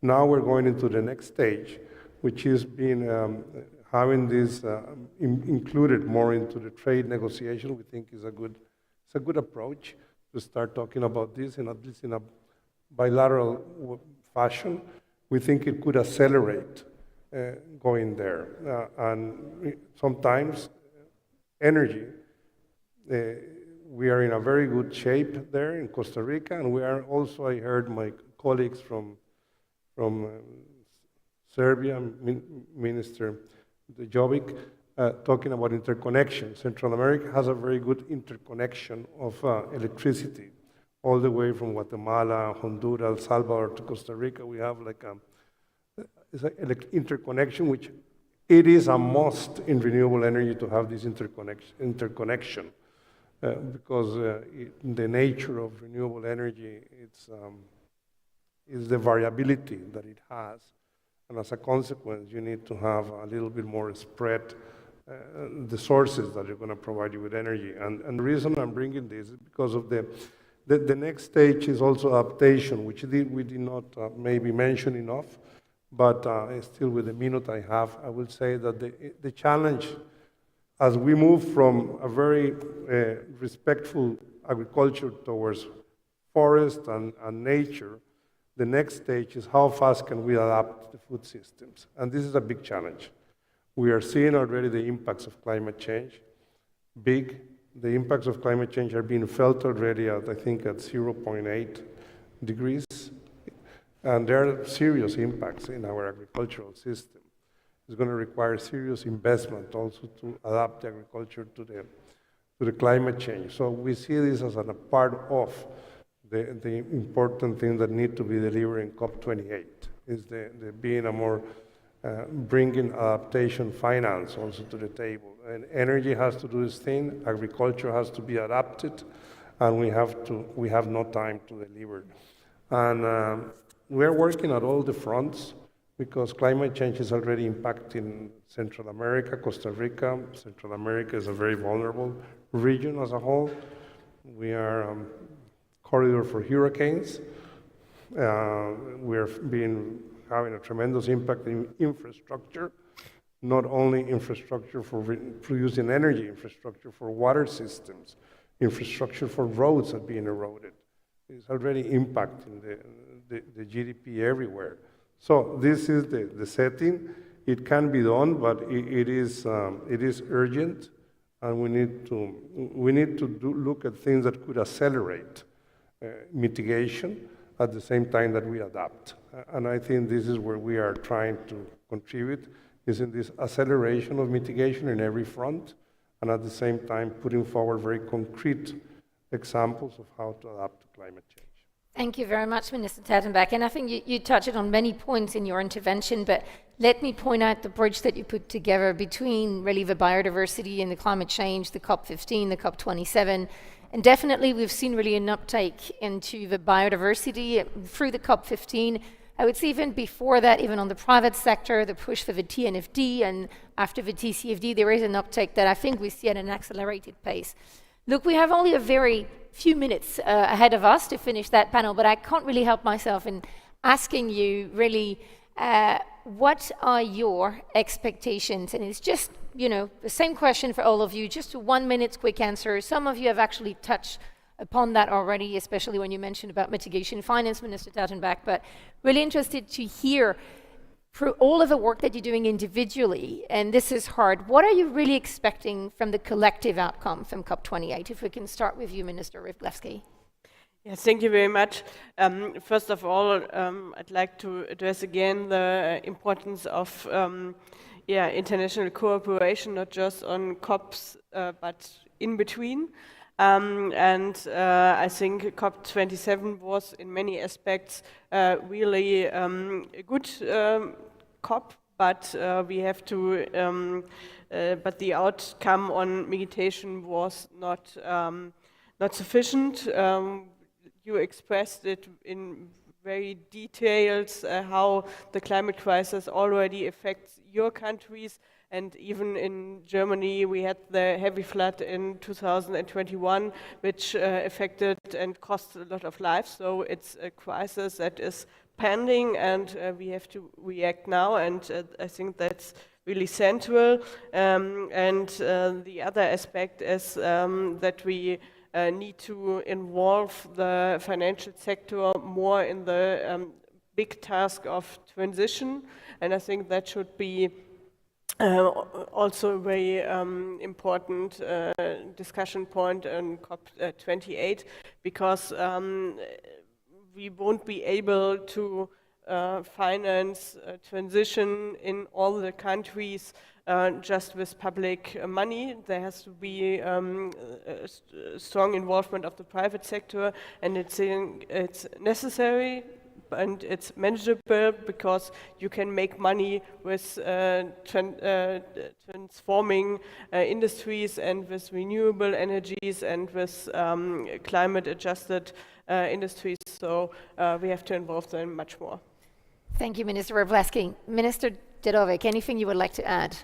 Speaker 7: Now we're going into the next stage, which is having this included more into the trade negotiation. We think is a good approach to start talking about this, and at least in a bilateral fashion. We think it could accelerate going there. And sometimes energy, we are in a very good shape there in Costa Rica, and we are also, I heard my colleagues from Serbia, Minister Jovic, talking about interconnection. Central America has a very good interconnection of electricity, all the way from Guatemala, Honduras, El Salvador to Costa Rica. We have like it's an interconnection, which it is a must in renewable energy to have this interconnection. Because the nature of renewable energy, is the variability that it has. And as a consequence, you need to have a little bit more spread the sources that are going to provide you with energy. And the reason I'm bringing this is because of the next stage is also adaptation, which we did not maybe mention enough, but still with the minute I have, I will say that the challenge as we move from a very respectful agriculture towards forest and nature, the next stage is how fast can we adapt the food systems. And this is a big challenge. We are seeing already the impacts of climate change, big. The impacts of climate change are being felt already at, I think, at 0.8 degrees. And there are serious impacts in our agricultural system. It's going to require serious investment also to adapt the agriculture to the climate change. So we see this as a part of the important thing that need to be delivered in COP28, is the being a more, bringing adaptation finance also to the table. And energy has to do its thing, agriculture has to be adapted, and we have no time to deliver. And we're working at all the fronts. because climate change is already impacting Central America, Costa Rica. Central America is a very vulnerable region as a whole. We are a corridor for hurricanes. We're having a tremendous impact in infrastructure, not only infrastructure for producing energy, infrastructure for water systems, infrastructure for roads are being eroded. It's already impacting the GDP everywhere. So this is the setting. It can be done, but it is urgent, and we need to look at things that could accelerate mitigation at the same time that we adapt. And I think this is where we are trying to contribute, is in this acceleration of mitigation in every front, and at the same time putting forward very concrete examples of how to adapt to climate change.
Speaker 3: Thank you very much, Minister Tattenbach. And I think you touched on many points in your intervention, but let me point out the bridge that you put together between really the biodiversity and the climate change, the COP15, the COP27. And definitely we've seen really an uptake into the biodiversity through the COP15. I would say even before that, even on the private sector, the push for the TNFD, and after the TCFD, there is an uptake that I think we see at an accelerated pace. Look, we have only a very few minutes ahead of us to finish that panel, but I can't really help myself in asking you really, what are your expectations? And it's just, the same question for all of you, just a 1 minute quick answer. Some of you have actually touched upon that already, especially when you mentioned about mitigation finance, Minister Tattenbach, but really interested to hear, through all of the work that you're doing individually, and this is hard, what are you really expecting from the collective outcome from COP28? If we can start with you, Minister Rivlevsky.
Speaker 4: Yes, thank you very much. First of all, I'd like to address again the importance of international cooperation, not just on COPs, but in between. I think COP27 was, in many aspects, really a good COP, but we have to. But the outcome on mitigation was not sufficient. You expressed it in very details how the climate crisis already affects your countries. And even in Germany, we had the heavy flood in 2021, which affected and cost a lot of lives. So it's a crisis that is pending, and we have to react now. And I think that's really central. The other aspect is that we need to involve the financial sector more in the big task of transition. And I think that should be also a very important discussion point on COP28, because we won't be able to finance transition in all the countries just with public money. There has to be a strong involvement of the private sector, and it's necessary. And it's manageable, because you can make money with transforming industries and with renewable energies and with climate-adjusted industries. So we have to involve them much more.
Speaker 3: Thank you, Minister Rivlevsky. Minister Dedovic, anything you would like to add?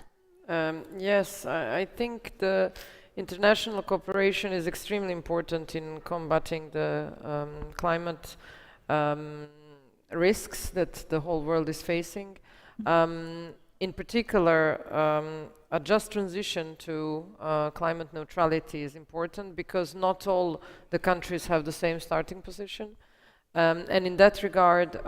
Speaker 6: Yes, I think the international cooperation is extremely important in combating the climate risks that the whole world is facing. In particular, a just transition to climate neutrality is important, because not all the countries have the same starting position. And in that regard,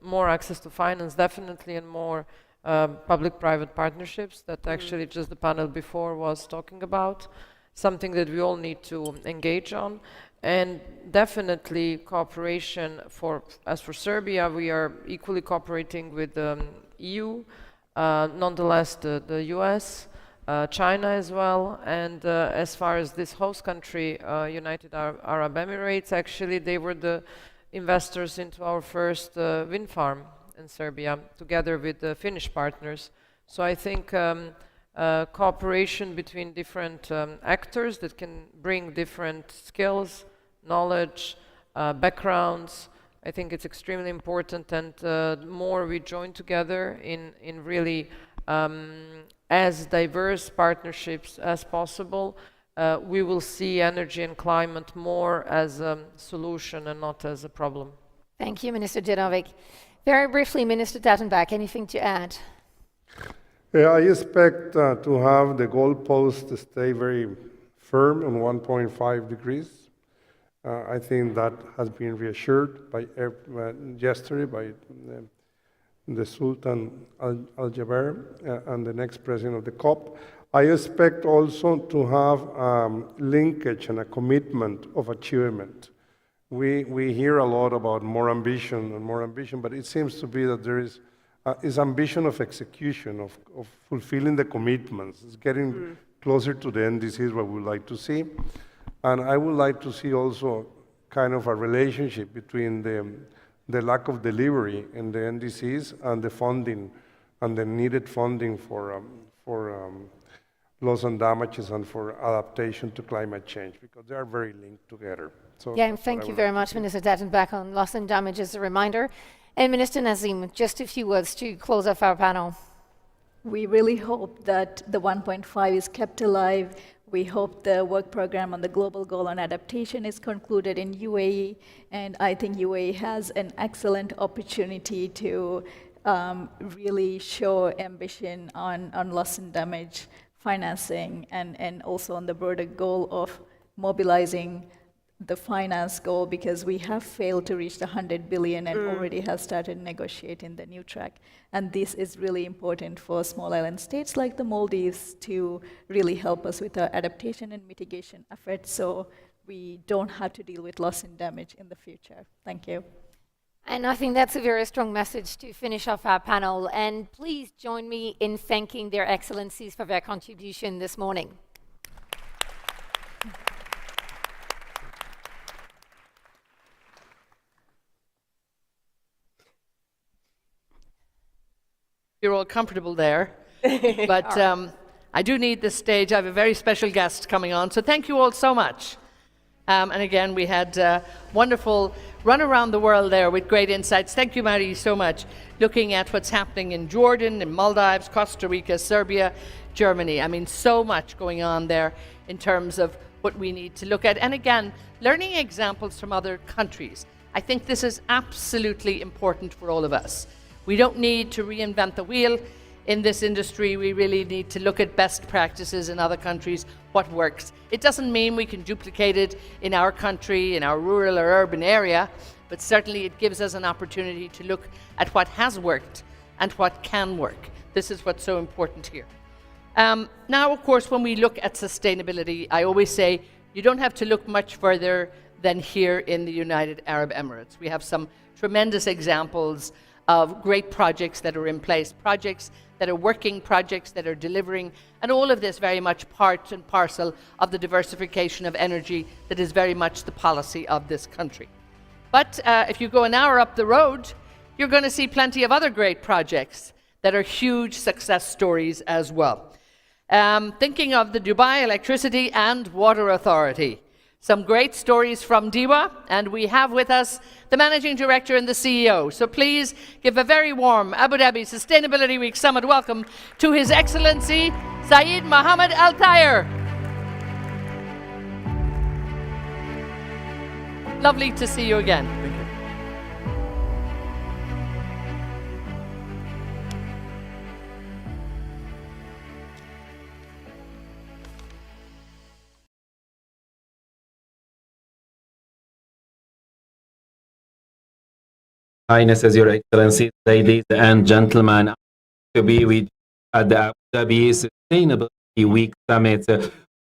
Speaker 6: more access to finance, definitely, and more public-private partnerships that actually just the panel before was talking about, something that we all need to engage on. And definitely cooperation as for Serbia, we are equally cooperating with the EU, nonetheless the US, China as well, and as far as this host country, United Arab Emirates, actually they were the investors into our first wind farm in Serbia, together with the Finnish partners. So I think cooperation between different actors that can bring different skills, knowledge, backgrounds I think it's extremely important, and the more we join together in really as diverse partnerships as possible, we will see energy and climate more as a solution and not as a problem.
Speaker 3: Thank you, Minister Djanovic. Very briefly, Minister Dattenbach, anything to add?
Speaker 7: Yeah, I expect to have the goalpost to stay very firm on 1.5 degrees. I think that has been reassured by yesterday by the Sultan Al-Jaber and the next president of the COP. I expect also to have linkage and a commitment of achievement. We hear a lot about more ambition, but it seems to be that there is ambition of execution, of fulfilling the commitments. It's getting closer to the NDCs, what we would like to see. And I would like to see also kind of a relationship between the lack of delivery in the NDCs and the funding, and the needed funding for loss and damages and for adaptation to climate change, because they are very linked together. So
Speaker 3: yeah, and thank you very much, Minister Dattenbach, on loss and damage as a reminder. And Minister Nazim, just a few words to close off our panel.
Speaker 5: We really hope that the 1.5 is kept alive. We hope the work program on the global goal on adaptation is concluded in UAE, and I think UAE has an excellent opportunity to really show ambition on loss and damage financing, and also on the broader goal of mobilizing the finance goal, because we have failed to reach the 100 billion and already have started negotiating the new track. And this is really important for small island states like the Maldives to really help us with our adaptation and mitigation efforts, so we don't have to deal with loss and damage in the future. Thank you.
Speaker 3: And I think that's a very strong message to finish off our panel. And please join me in thanking their excellencies for their contribution this morning.
Speaker 1: You're all comfortable there, but I do need this stage. I have a very special guest coming on, so thank you all so much. And again, we had a wonderful run around the world there with great insights. Thank you, Mary, so much, looking at what's happening in Jordan, in Maldives, Costa Rica, Serbia, Germany. I mean, so much going on there in terms of what we need to look at. And again, learning examples from other countries. I think this is absolutely important for all of us. We don't need to reinvent the wheel in this industry. We really need to look at best practices in other countries, what works. It doesn't mean we can duplicate it in our country, in our rural or urban area, but certainly it gives us an opportunity to look at what has worked and what can work. This is what's so important here. Now, of course, when we look at sustainability, I always say you don't have to look much further than here in the United Arab Emirates. We have some tremendous examples of great projects that are in place, projects that are working, projects that are delivering, and all of this very much part and parcel of the diversification of energy that is very much the policy of this country. But if you go an hour up the road, you're going to see plenty of other great projects that are huge success stories as well. Thinking of the Dubai Electricity and Water Authority. Some great stories from DEWA, and we have with us the Managing Director and the CEO. So please give a very warm Abu Dhabi Sustainability Week Summit welcome to His Excellency Saeed Mohammed Al Thayer. Lovely to see you again.
Speaker 2: Thank you.
Speaker 8: Highnesses, Your Excellencies, ladies and gentlemen, to be with you at the Abu Dhabi Sustainability Week Summit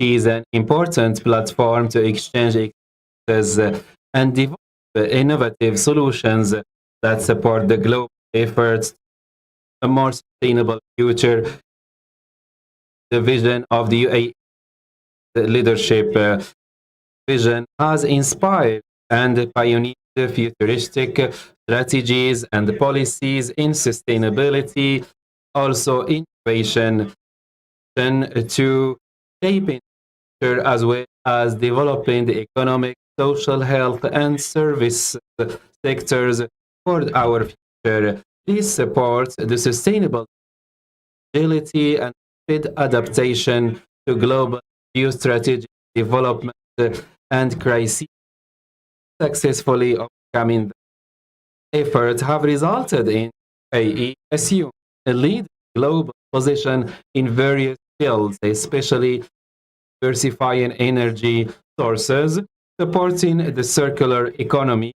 Speaker 8: is an important platform to exchange experiences and develop innovative solutions that support the global efforts to a more sustainable future. The vision of the UAE leadership vision has inspired and pioneered futuristic strategies and policies in sustainability, also innovation, to shaping the future as well as developing the economic social, health, and service sectors for our future. This supports the sustainable agility and rapid adaptation to global geostrategic development and crises. Successfully overcoming the efforts have resulted in UAE assume a lead global position in various fields, especially diversifying energy sources, supporting the circular economy,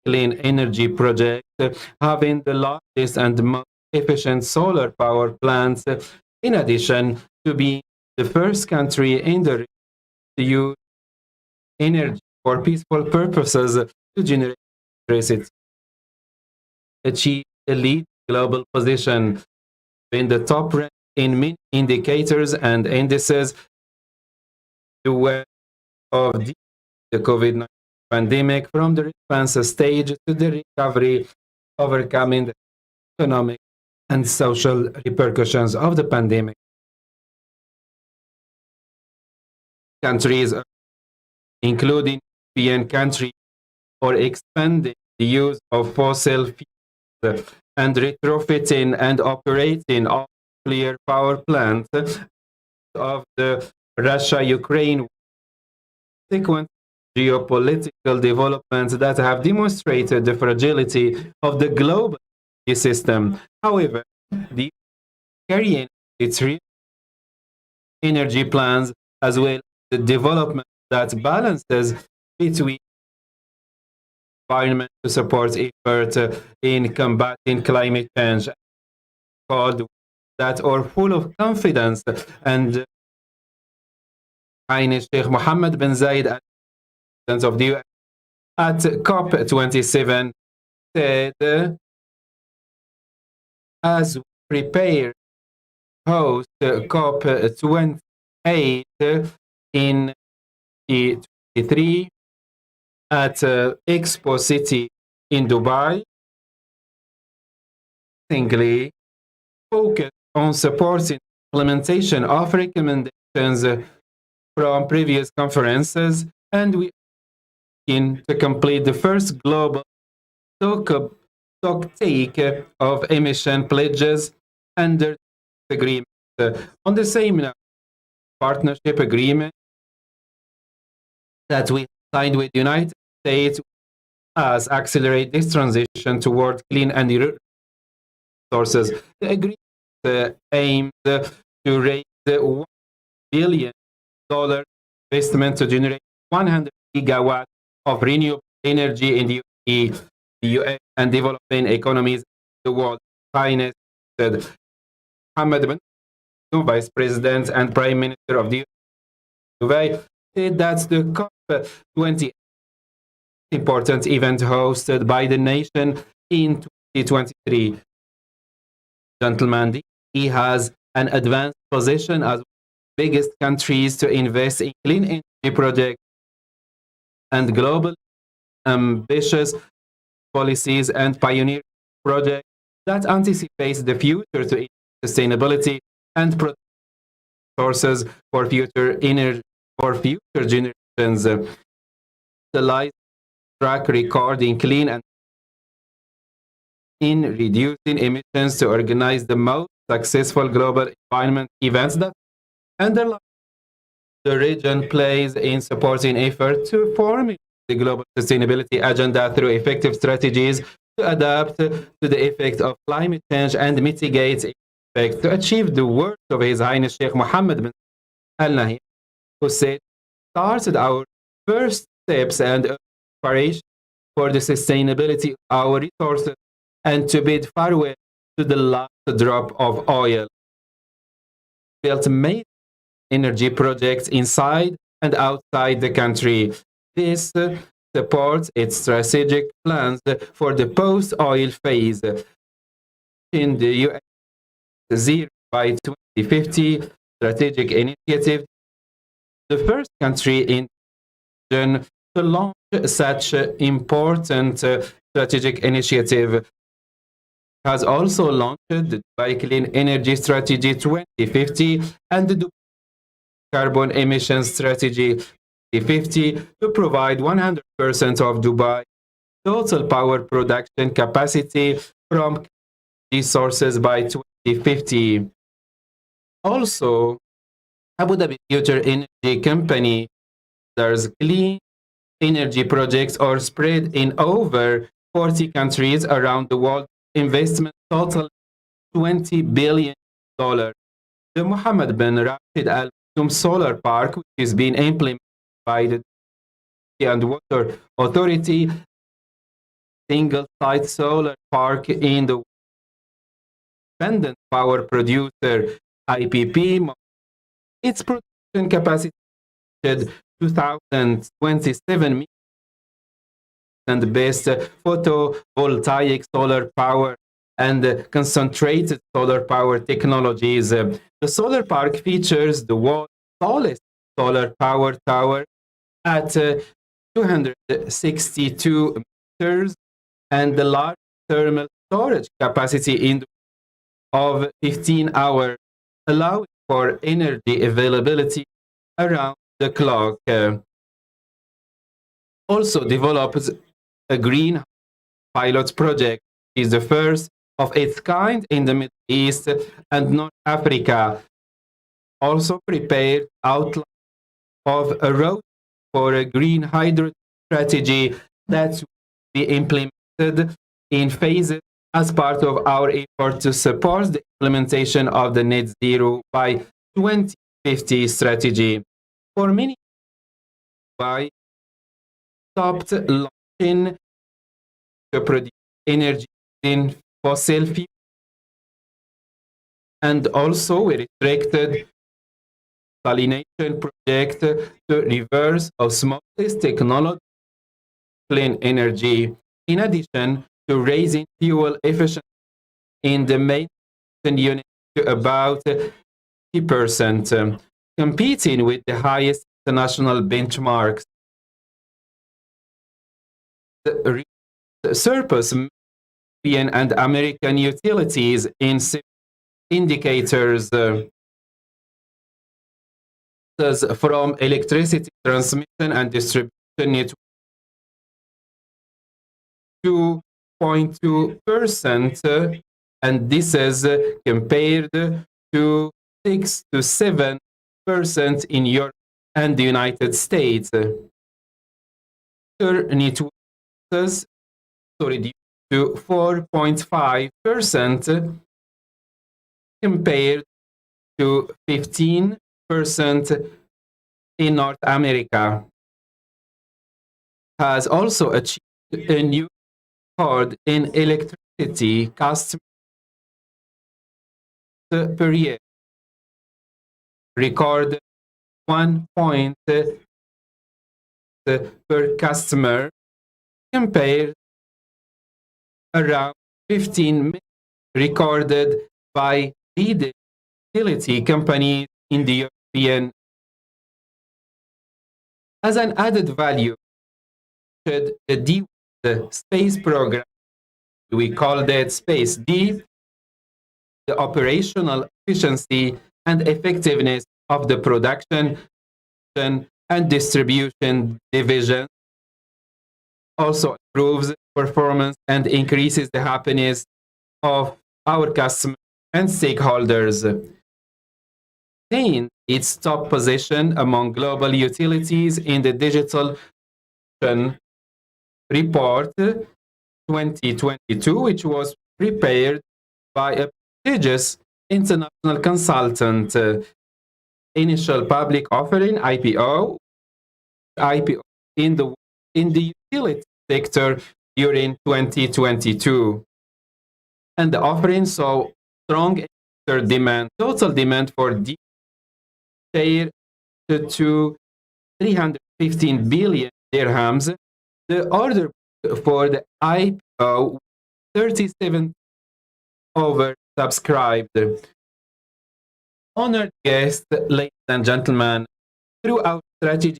Speaker 8: clean energy project, having the largest and most efficient solar power plants, in addition to being the first country in the region to use energy for peaceful purposes to generate electricity. Achieve a lead global position in the top rank in many indicators and indices the way of the COVID-19 pandemic, from the response stage to the recovery, overcoming the economic and social repercussions of the pandemic. Countries, including European countries, are expanding the use of fossil fuels and retrofitting and operating all nuclear power plants of the Russia-Ukraine sequence geopolitical developments that have demonstrated the fragility of the global system. However, the carrying its energy plans as well as the development that balances between environment to support effort in combating climate change, called that are full of confidence. And Sheikh Mohammed bin Zayed, President of the UN, at COP27 said, as we prepare to host COP28 in 2023 at Expo City in Dubai, singly focus on supporting implementation of recommendations from previous conferences, and we aim to complete the first global stocktake of emission pledges under the agreement. On the same note, partnership agreement that we signed with the United States has accelerate this transition toward clean and resources. The agreement aims to raise $1 billion investment to generate 100 gigawatts of renewable energy in the UAE, the US, and developing economies of the world. Highness said Mohammed bin Vice President and Prime Minister of the Dubai, said that the COP20 important event hosted by the nation in 2023. Gentlemen, he has an advanced position as biggest countries to invest in clean energy projects and global ambitious policies and pioneer projects that anticipates the future to sustainability and sources for future generations. The light track record in clean and in reducing emissions to organize the most successful global environment events that underline the region plays in supporting efforts to formulate the global sustainability agenda through effective strategies to adapt to the effect of climate change and mitigate its effects. To achieve the work of His Highness Sheikh Mohammed bin Al Nahyan, who said, started our first steps and preparation for the sustainability of our resources and to bid farewell to the last drop of oil. Built major energy projects inside and outside the country. This supports its strategic plans for the post-oil phase. In the US Zero by 2050 strategic initiative, the first country in the region to launch such important strategic initiative, has also launched the Dubai Clean Energy Strategy 2050 and the Dubai Carbon Emissions Strategy 2050 to provide 100% of Dubai total power production capacity from resources by 2050. Also, Abu Dhabi Future Energy Company, there's clean energy projects are spread in over 40 countries around the world. Investment total $20 billion. The Mohammed bin Rashid Al Maktoum Solar Park, which is being implemented by the and Water Authority, single-site solar park in the independent power producer IPP. Its production capacity is 2027 and based photovoltaic solar power and concentrated solar power technologies. The solar park features the world's tallest solar power tower at 262 meters and the large thermal storage capacity in of 15 hours, allowing for energy availability around the clock. Also develops a green pilot project. Is the first of its kind in the Middle East and North Africa. Also prepared outline of a road for a green hydrogen strategy that will be implemented in phases as part of our effort to support the implementation of the net zero by 2050 strategy. For many, Dubai stopped launching to produce energy in fossil fuels and also we restricted salination project to reverse osmosis technology, clean energy, in addition to raising fuel efficiency in the main unit to about 50%, competing with the highest international benchmarks. The surplus European and American utilities in indicators from electricity transmission and distribution network 2.2%, and this is compared to 6 to 7% in Europe and the United States. Networks reduced to 4.5% compared to 15% in North America. Has also achieved a new record in electricity customer per year. Record 1 point per customer compared around 15 recorded by leading utility companies in the European. As an added value, the D space program, we call that Space D, the operational efficiency and effectiveness of the production and distribution division, also improves performance and increases the happiness of our customers and stakeholders. Maintain its top position among global utilities in the digital report 2022, which was prepared by a prestigious international consultant. Initial public offering IPO in the utility sector during 2022, and the offering saw strong demand. Total demand for D share to 315 billion dirhams. The order for the IPO 37 oversubscribed. Honored guests, ladies and gentlemen, through our strategic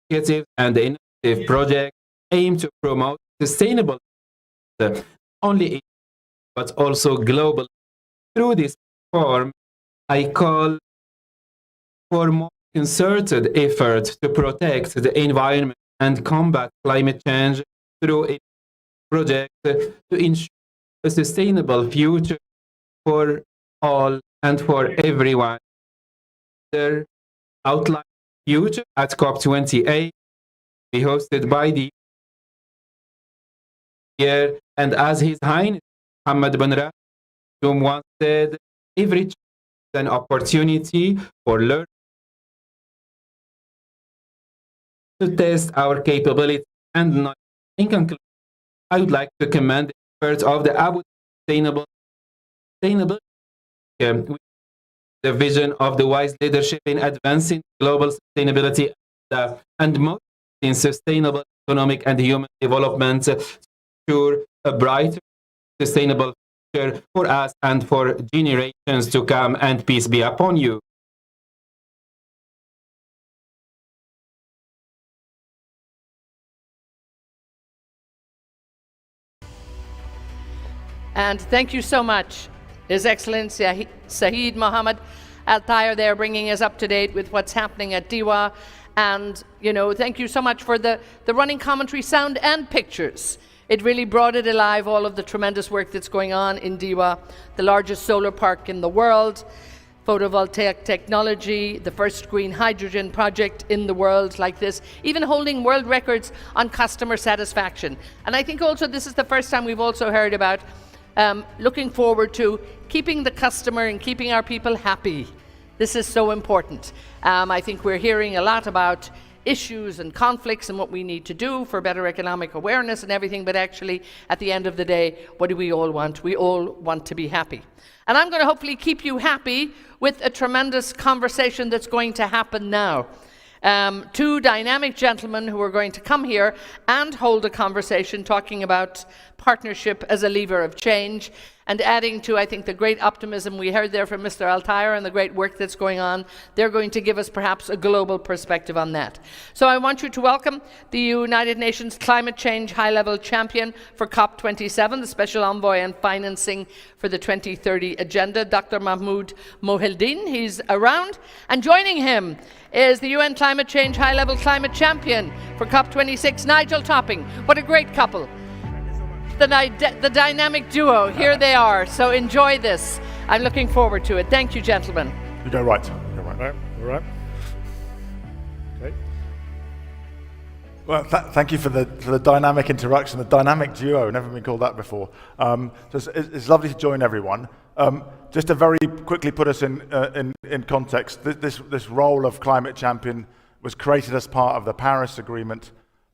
Speaker 8: initiatives and the innovative project aim to promote sustainable only in but also global. Through this platform, I call for more concerted effort to protect the environment and combat climate change through a project to ensure a sustainable future for all and for everyone. The outline future at COP28 be hosted by the year, and as His Highness Mohammed bin Rashid once said, every child is an opportunity for learning to test our capability and knowledge. In conclusion, I would like to commend the efforts of the Abu Dhabi Sustainability with the vision of the wise leadership in advancing global sustainability and most in sustainable economic and human development to ensure a brighter, sustainable future for us and for generations to come, and peace be upon you.
Speaker 1: And thank you so much, His Excellency Saeed Mohammed Al-Tayyer there, bringing us up to date with what's happening at DIWA. And, you know, thank you so much for the running commentary, sound and pictures. It really brought it alive, all of the tremendous work that's going on in DIWA, the largest solar park in the world, photovoltaic technology, the first green hydrogen project in the world like this, even holding world records on customer satisfaction. And I think also this is the first time we've also heard about looking forward to keeping the customer and keeping our people happy. This is so important. I think we're hearing a lot about issues and conflicts and what we need to do for better economic awareness and everything, but actually at the end of the day, what do we all want? We all want to be happy. And I'm going to hopefully keep you happy with a tremendous conversation that's going to happen now. Two dynamic gentlemen who are going to come here and hold a conversation talking about partnership as a lever of change, and adding to, I think, the great optimism we heard there from Mr. Al-Tayyer and the great work that's going on. They're going to give us perhaps a global perspective on that. So I want you to welcome the United Nations Climate Change High-Level Champion for COP27, the Special Envoy on Financing for the 2030 Agenda, Dr. Mahmoud Mohildin. He's around, and joining him is the UN Climate Change High-Level Climate Champion for COP26, Nigel Topping. What a great couple. The dynamic duo, here they are. So enjoy this. I'm looking forward to it. Thank you, gentlemen.
Speaker 9: You go right. You go right.
Speaker 7: All right. Okay.
Speaker 9: Well, thank you for the dynamic interaction, the dynamic duo. Never been called that before. So it's lovely to join everyone. Just to very quickly put us in context, this role of climate champion was created as part of the Paris Agreement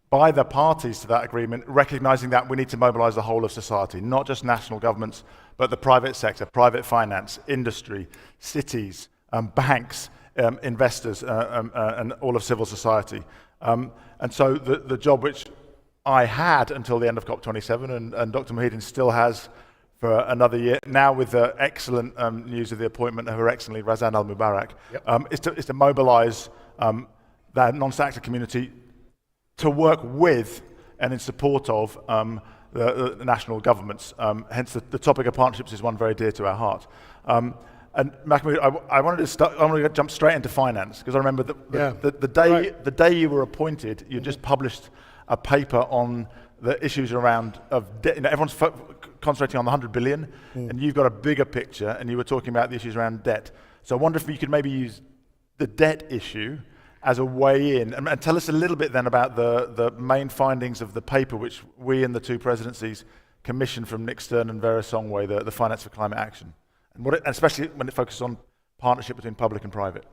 Speaker 9: by the parties to that agreement, recognizing that we need to mobilize the whole of society, not just national governments, but the private sector, private finance, industry, cities, banks, investors, and all of civil society. And so the job which I had until the end of COP27, and Dr. Mohideen still has for another year, now with the excellent news of the appointment of Her Excellency Razan Al Mubarak, is to mobilize that non-sector community to work with and in support of the national governments. Hence, the topic of partnerships is one very dear to our heart. And Mahmoud, I wanted to jump straight into finance, because I remember the day you were appointed, you just published a paper on the issues around of debt. You know, everyone's concentrating on the 100 billion, and you've got a bigger picture, and you were talking about the issues around debt. So I wonder if you could maybe use the debt issue as a way in, and tell us a little bit then about the main findings of the paper which we and the two presidencies commissioned from Nick Stern and Vera Songway, the Finance for Climate Action, and especially when it focuses on partnership between public and private.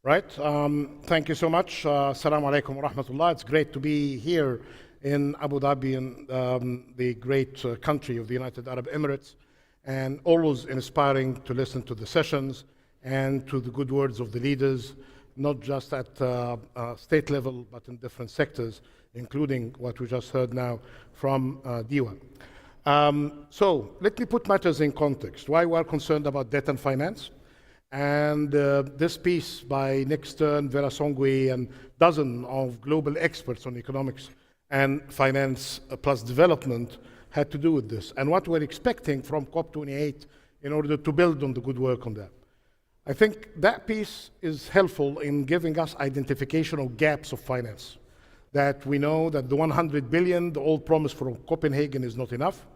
Speaker 10: Right. Thank you so much. Assalamu alaikum wa rahmatullah. It's great to be here in Abu Dhabi, in the great country of the United Arab Emirates, and always inspiring to listen to the sessions and to the good words of the leaders, not just at state level, but in different sectors, including what we just heard now from DIWA. So let me put matters in context. Why we are concerned about debt and finance. And this piece by Nick Stern, Vera Songway, and dozens of global experts on economics and finance plus development had to do with this, and what we're expecting from COP28 in order to build on the good work on that. I think that piece is helpful in giving us identification of gaps of finance. That we know that the 100 billion, the old promise from Copenhagen, is not enough.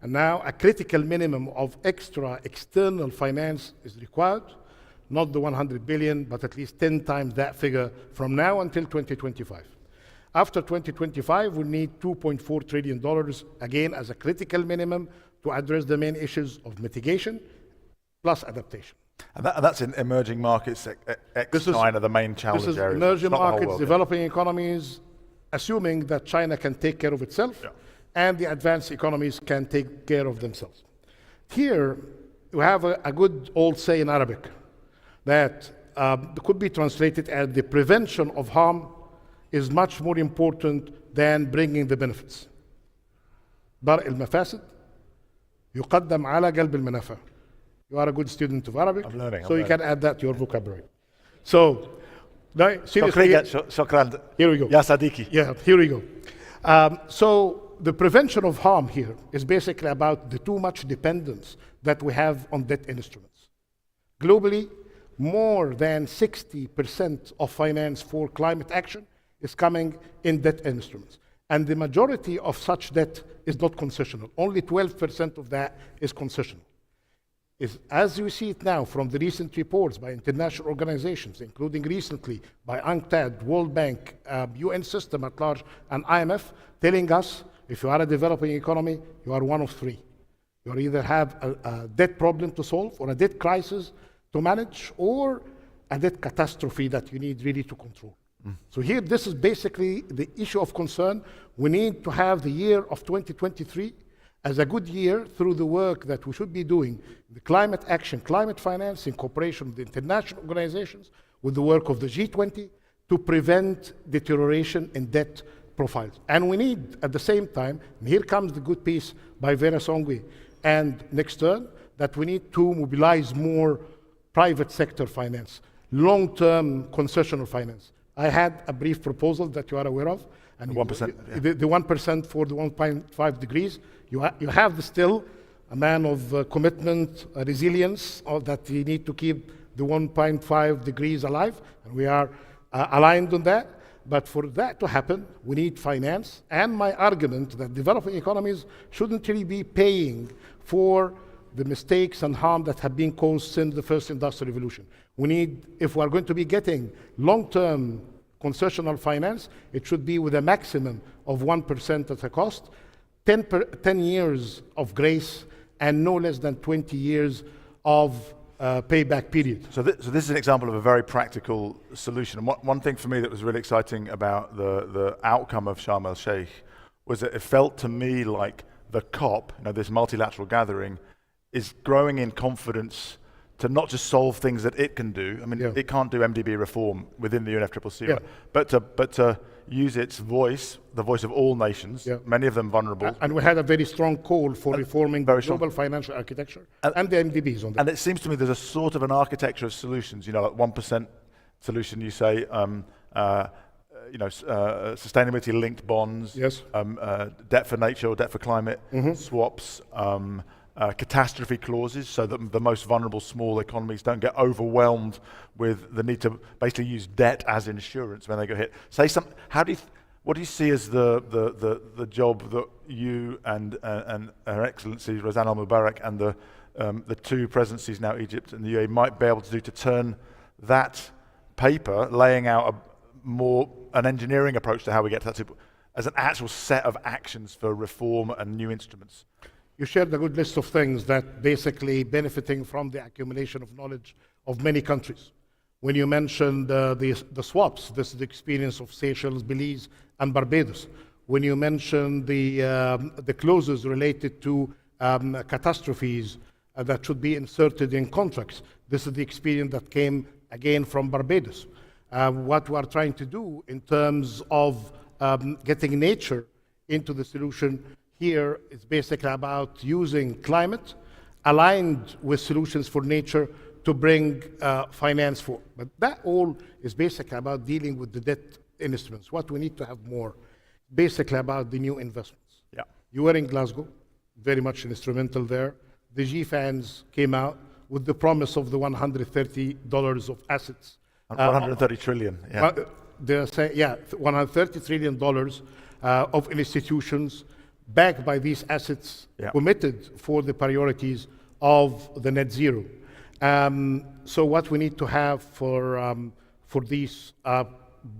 Speaker 10: And now a critical minimum of extra external finance is required. Not the 100 billion, but at least 10 times that figure from now until 2025. After 2025, we need $2.4 trillion, again, as a critical minimum to address the main issues of mitigation plus adaptation.
Speaker 9: And that's in emerging markets, ex-China, the main challenge areas.
Speaker 10: This is emerging
Speaker 9: Not the whole
Speaker 10: markets,
Speaker 9: world,
Speaker 10: developing economies, assuming that China can take care of itself, and the advanced economies can take care of themselves. Here, you have a good old say in Arabic that could be translated as the prevention of harm is much more important than bringing the benefits. درء المفاسد يقدم على قلب المنافع. You are a good student of Arabic,
Speaker 9: I'm learning,
Speaker 10: so you can add that to your vocabulary. So, seriously,
Speaker 9: شكرا.
Speaker 10: here we go.
Speaker 9: يا صديقي.
Speaker 10: Yeah, here we go. So the prevention of harm here is basically about the too much dependence that we have on debt instruments. Globally, more than 60% of finance for climate action is coming in debt instruments. And the majority of such debt is not concessional. Only 12% of that is concessional. As you see it now from the recent reports by international organizations, including recently by UNCTAD, World Bank, UN system at large, and IMF, telling us if you are a developing economy, you are one of three. You either have a debt problem to solve, or a debt crisis to manage, or a debt catastrophe that you need really to control. So here, this is basically the issue of concern. We need to have the year of 2023 as a good year through the work that we should be doing, the climate action, climate finance, in cooperation with the international organizations, with the work of the G20, to prevent deterioration in debt profiles. And we need, at the same time, and here comes the good piece by Vera Songwe and Nextern, that we need to mobilize more private sector finance, long-term concessional finance. I had a brief proposal that you are aware of. And
Speaker 9: 1%.
Speaker 10: The 1% for the 1.5 degrees. You have still a man of commitment, resilience, that you need to keep the 1.5 degrees alive. And we are aligned on that. But for that to happen, we need finance. And my argument that developing economies shouldn't really be paying for the mistakes and harm that have been caused since the first industrial revolution. We need, if we are going to be getting long-term concessional finance, it should be with a maximum of 1% at a cost, 10 years of grace, and no less than 20 years of payback period.
Speaker 9: So this is an example of a very practical solution. And one thing for me that was really exciting about the outcome of Sharm el-Sheikh was that it felt to me like the COP, this multilateral gathering, is growing in confidence to not just solve things that it can do. I mean, it can't do MDB reform within the UNFCCC, but to use its voice, the voice of all nations, many of them vulnerable.
Speaker 10: And we had a very strong call for reforming the global financial architecture and the MDBs on that.
Speaker 9: And it seems to me there's a sort of an architecture of solutions, like 1% solution, you say, sustainability-linked bonds, debt for nature or debt for climate, swaps, catastrophe clauses, so that the most vulnerable small economies don't get overwhelmed with the need to basically use debt as insurance when they get hit. What do you see as the job that you and Her Excellency Razan Al Mubarak and the two presidencies now, Egypt and the UAE, might be able to do to turn that paper, laying out an engineering approach to how we get to that, as an actual set of actions for reform and new instruments?
Speaker 10: You shared a good list of things that basically benefiting from the accumulation of knowledge of many countries. When you mentioned the swaps, this is the experience of Seychelles, Belize, and Barbados. When you mentioned the clauses related to catastrophes that should be inserted in contracts, this is the experience that came again from Barbados. What we are trying to do in terms of getting nature into the solution here is basically about using climate aligned with solutions for nature to bring finance for. But that all is basically about dealing with the debt instruments. What we need to have more, basically about the new investments. You were in Glasgow, very much instrumental there. The GFANs came out with the promise of the $130 of assets.
Speaker 9: 130 trillion, yeah.
Speaker 10: They're saying, yeah, $130 trillion of institutions backed by these assets committed for the priorities of the net zero. So what we need to have for these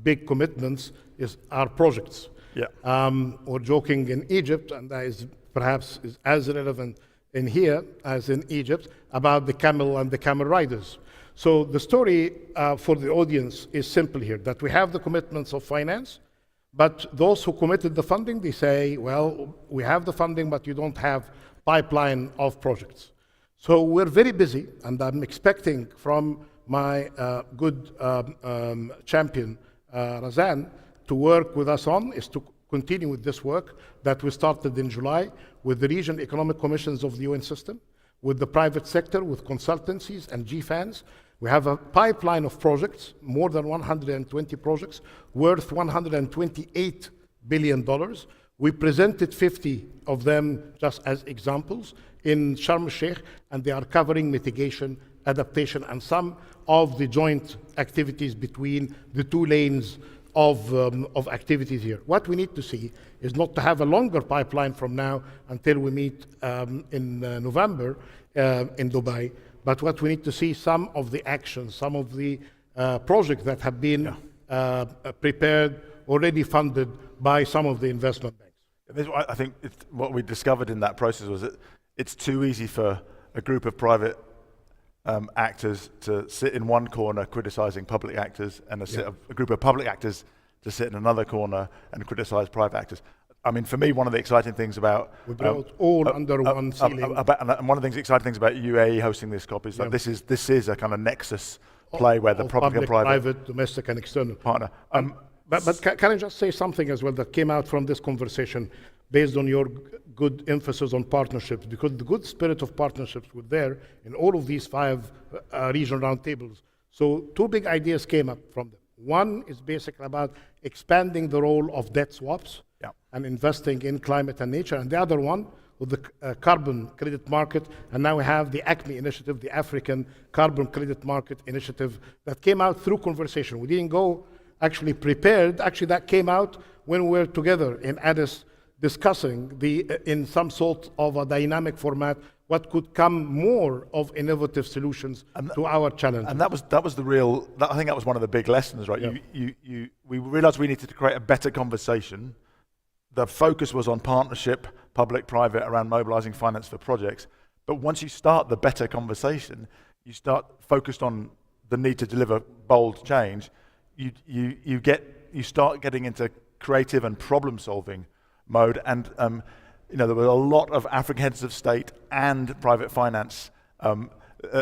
Speaker 10: big commitments is our projects. We're joking in Egypt, and that is perhaps as relevant in here as in Egypt, about the camel and the camel riders. So the story for the audience is simple here, that we have the commitments of finance, but those who committed the funding, they say, well, we have the funding, but you don't have pipeline of projects. So we're very busy, and I'm expecting from my good champion, Razan, to work with us on, is to continue with this work that we started in July with the regional economic commissions of the UN system, with the private sector, with consultancies and GFANs. We have a pipeline of projects, more than 120 projects, worth $128 billion. We presented 50 of them just as examples in Sharm el-Sheikh, and they are covering mitigation, adaptation, and some of the joint activities between the two lanes of activities here. What we need to see is not to have a longer pipeline from now until we meet in November in Dubai, but what we need to see some of the actions, some of the projects that have been prepared, already funded by some of the investment banks.
Speaker 9: I think what we discovered in that process was that it's too easy for a group of private actors to sit in one corner criticizing public actors, and a group of public actors to sit in another corner and criticize private actors. I mean, for me, one of the exciting things about
Speaker 10: we brought all under one ceiling.
Speaker 9: And one of the exciting things about UAE hosting this COP is that this is a kind of nexus play where the public and
Speaker 10: private, domestic, and external
Speaker 9: partner.
Speaker 10: But can I just say something as well that came out from this conversation based on your good emphasis on partnerships, because the good spirit of partnerships were there in all of these 5 regional roundtables. So 2 big ideas came up from them. One is basically about expanding the role of debt swaps and investing in climate and nature, and the other one with the carbon credit market, and now we have the ACME initiative, the African Carbon Credit Market Initiative, that came out through conversation. We didn't go actually prepared. Actually, that came out when we were together in Addis discussing in some sort of a dynamic format what could come more of innovative solutions to our challenges.
Speaker 9: And that was the real. I think that was one of the big lessons, right? Yeah. We realized we needed to create a better conversation. The focus was on partnership, public-private, around mobilizing finance for projects. But once you start the better conversation, you start focused on the need to deliver bold change. You start getting into creative and problem-solving mode, and there were a lot of African heads of state and private finance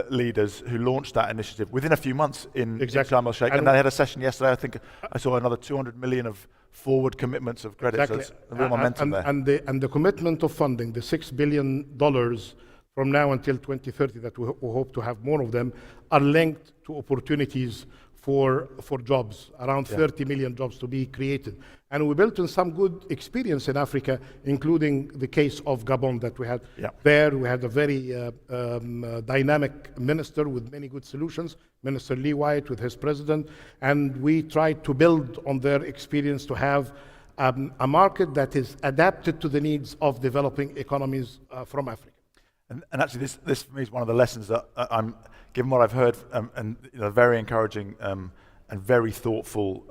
Speaker 9: leaders who launched that initiative within a few months in Sharm el-Sheikh, and they had a session yesterday. I think I saw another 200 million of forward commitments of credit.
Speaker 10: Exactly.
Speaker 9: So there's real momentum there.
Speaker 10: And the commitment of funding, the $6 billion from now until 2030, that we hope to have more of them, are linked to opportunities for jobs, around 30 million jobs to be created. And we built in some good experience in Africa, including the case of Gabon that we had there. We had a very dynamic minister with many good solutions, Minister Lee White with his president, and we tried to build on their experience to have a market that is adapted to the needs of developing economies from Africa.
Speaker 9: And actually, this for me is one of the lessons that I'm, given what I've heard, and very encouraging and very thoughtful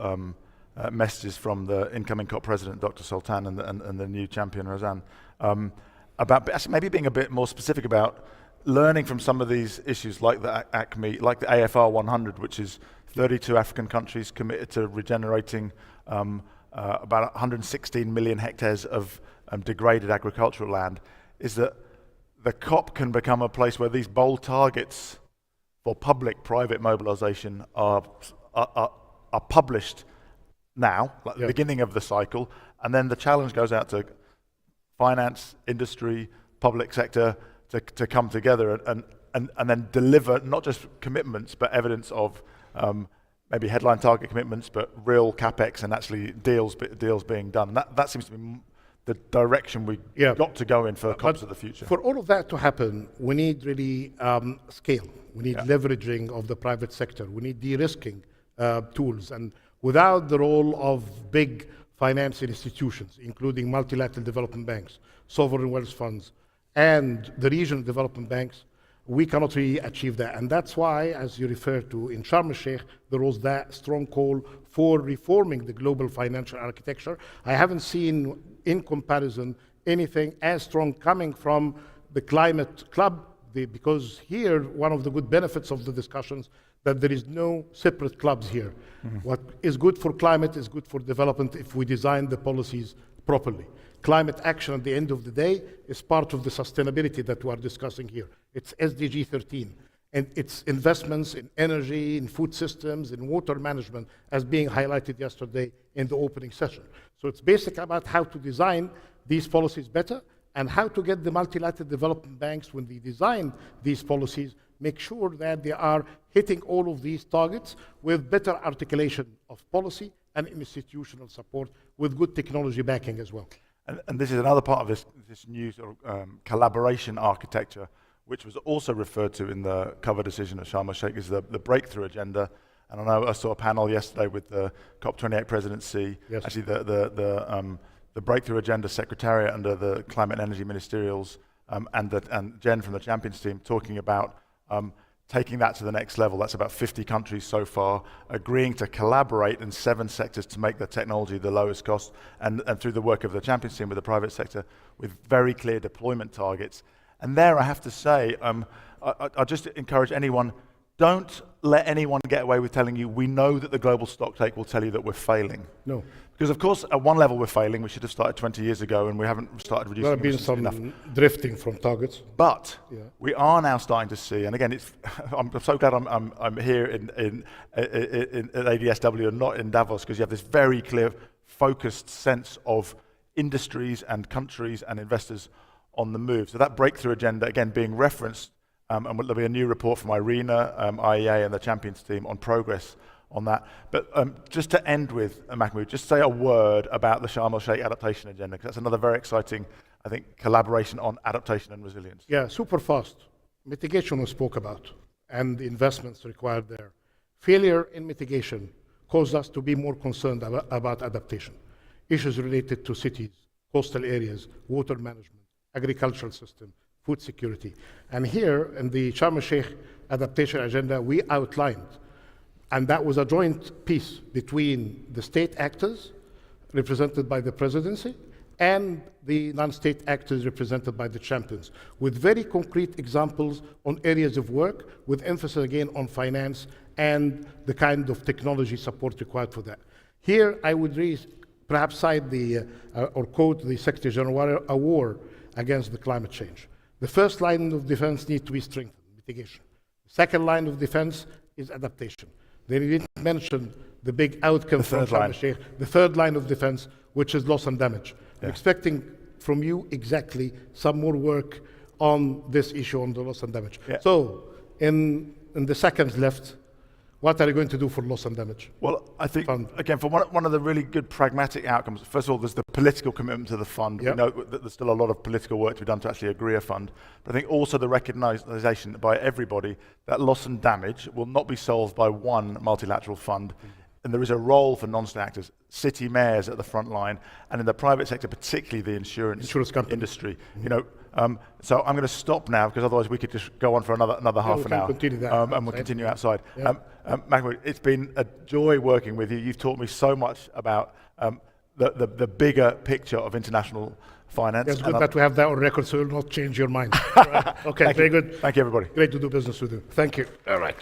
Speaker 9: messages from the incoming COP president, Dr. Sultan, and the new champion, Razan, about actually maybe being a bit more specific about learning from some of these issues, like the ACME, like the AFR 100, which is 32 African countries committed to regenerating about 116 million hectares of degraded agricultural land, is that the COP can become a place where these bold targets for public-private mobilization are published now, like the beginning of the cycle, and then the challenge goes out to finance, industry, public sector to come together and then deliver not just commitments but evidence of maybe headline target commitments, but real capex and actually deals being done. That seems to be the direction we got to go in for COPs of the future.
Speaker 10: For all of that to happen, we need really scale. We need leveraging of the private sector. We need de-risking tools. And without the role of big financial institutions, including multilateral development banks, sovereign wealth funds, and the regional development banks, we cannot really achieve that. And that's why, as you referred to in Sharm el-Sheikh, there was that strong call for reforming the global financial architecture. I haven't seen, in comparison, anything as strong coming from the Climate Club, because here, one of the good benefits of the discussions, that there is no separate clubs here. What is good for climate is good for development if we design the policies properly. Climate action, at the end of the day, is part of the sustainability that we are discussing here. It's SDG 13, and it's investments in energy, in food systems, in water management, as being highlighted yesterday in the opening session. So it's basically about how to design these policies better, and how to get the multilateral development banks, when they design these policies, make sure that they are hitting all of these targets with better articulation of policy and institutional support with good technology backing as well.
Speaker 9: And this is another part of this new sort of, collaboration architecture, which was also referred to in the cover decision at Sharm el-Sheikh, is the breakthrough agenda. And I know I saw a panel yesterday with the COP28 presidency, actually the breakthrough agenda secretariat under the climate and energy ministerials, and Jen from the Champions team talking about taking that to the next level. That's about 50 countries so far, agreeing to collaborate in 7 sectors to make the technology the lowest cost, and through the work of the Champions team with the private sector, with very clear deployment targets. And there, I have to say, I just encourage anyone, don't let anyone get away with telling you, we know that the global stocktake will tell you that we're failing.
Speaker 10: No.
Speaker 9: Because of course, at one level we're failing. We should have started 20 years ago, and we haven't started reducing emissions enough.
Speaker 10: There have been some drifting from targets.
Speaker 9: But we are now starting to see, and again, I'm so glad I'm here at ADSW and not in Davos, because you have this very clear, focused sense of industries and countries and investors on the move. So that breakthrough agenda, again, being referenced, and there'll be a new report from IRENA, IEA, and the Champions team on progress on that. But just to end with, Mahmoud, just say a word about the Sharm el-Sheikh adaptation agenda, because that's another very exciting, I think, collaboration on adaptation and resilience.
Speaker 10: Yeah, super fast. Mitigation we spoke about, and the investments required there. Failure in mitigation caused us to be more concerned about adaptation. Issues related to cities, coastal areas, water management, agricultural system, food security. And here, in the Sharm el-Sheikh adaptation agenda, we outlined, and that was a joint piece between the state actors, represented by the presidency, and the non-state actors represented by the champions, with very concrete examples on areas of work, with emphasis again on finance and the kind of technology support required for that. Here, I would perhaps cite or quote the Secretary General, a war against the climate change. The first line of defense needs to be strengthened, mitigation. The second line of defense is adaptation. They didn't mention the big outcome from Sharm el-Sheikh, the third line of defense, which is loss and damage. I'm expecting from you exactly some more work on this issue on the loss and damage. So, in the seconds left, what are you going to do for loss and damage?
Speaker 9: Well, I think, again, for one of the really good pragmatic outcomes, first of all, there's the political commitment to the fund. We know that there's still a lot of political work to be done to actually agree a fund. But I think also the recognition by everybody that loss and damage will not be solved by one multilateral fund. And there is a role for non-state actors, city mayors at the front line, and in the private sector, particularly the insurance industry. You know, so I'm going to stop now, because otherwise we could just go on for another half an hour, and we'll continue outside. Mahmoud, it's been a joy working with you. You've taught me so much about the bigger picture of international finance.
Speaker 10: It's good that we have that on record, so it will not change your mind. Right. Okay, very good.
Speaker 9: Thank you, everybody.
Speaker 10: Great to do business with you. Thank you. All right.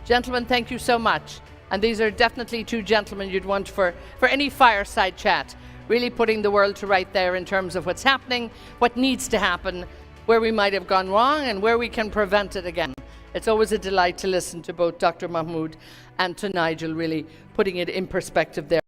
Speaker 1: Gentlemen, thank you so much. And these are definitely 2 gentlemen you'd want for any fireside chat, really putting the world to right there in terms of what's happening, what needs to happen, where we might have gone wrong, and where we can prevent it again. It's always a delight to listen to both Dr. Mahmoud and to Nigel, really putting it in perspective there.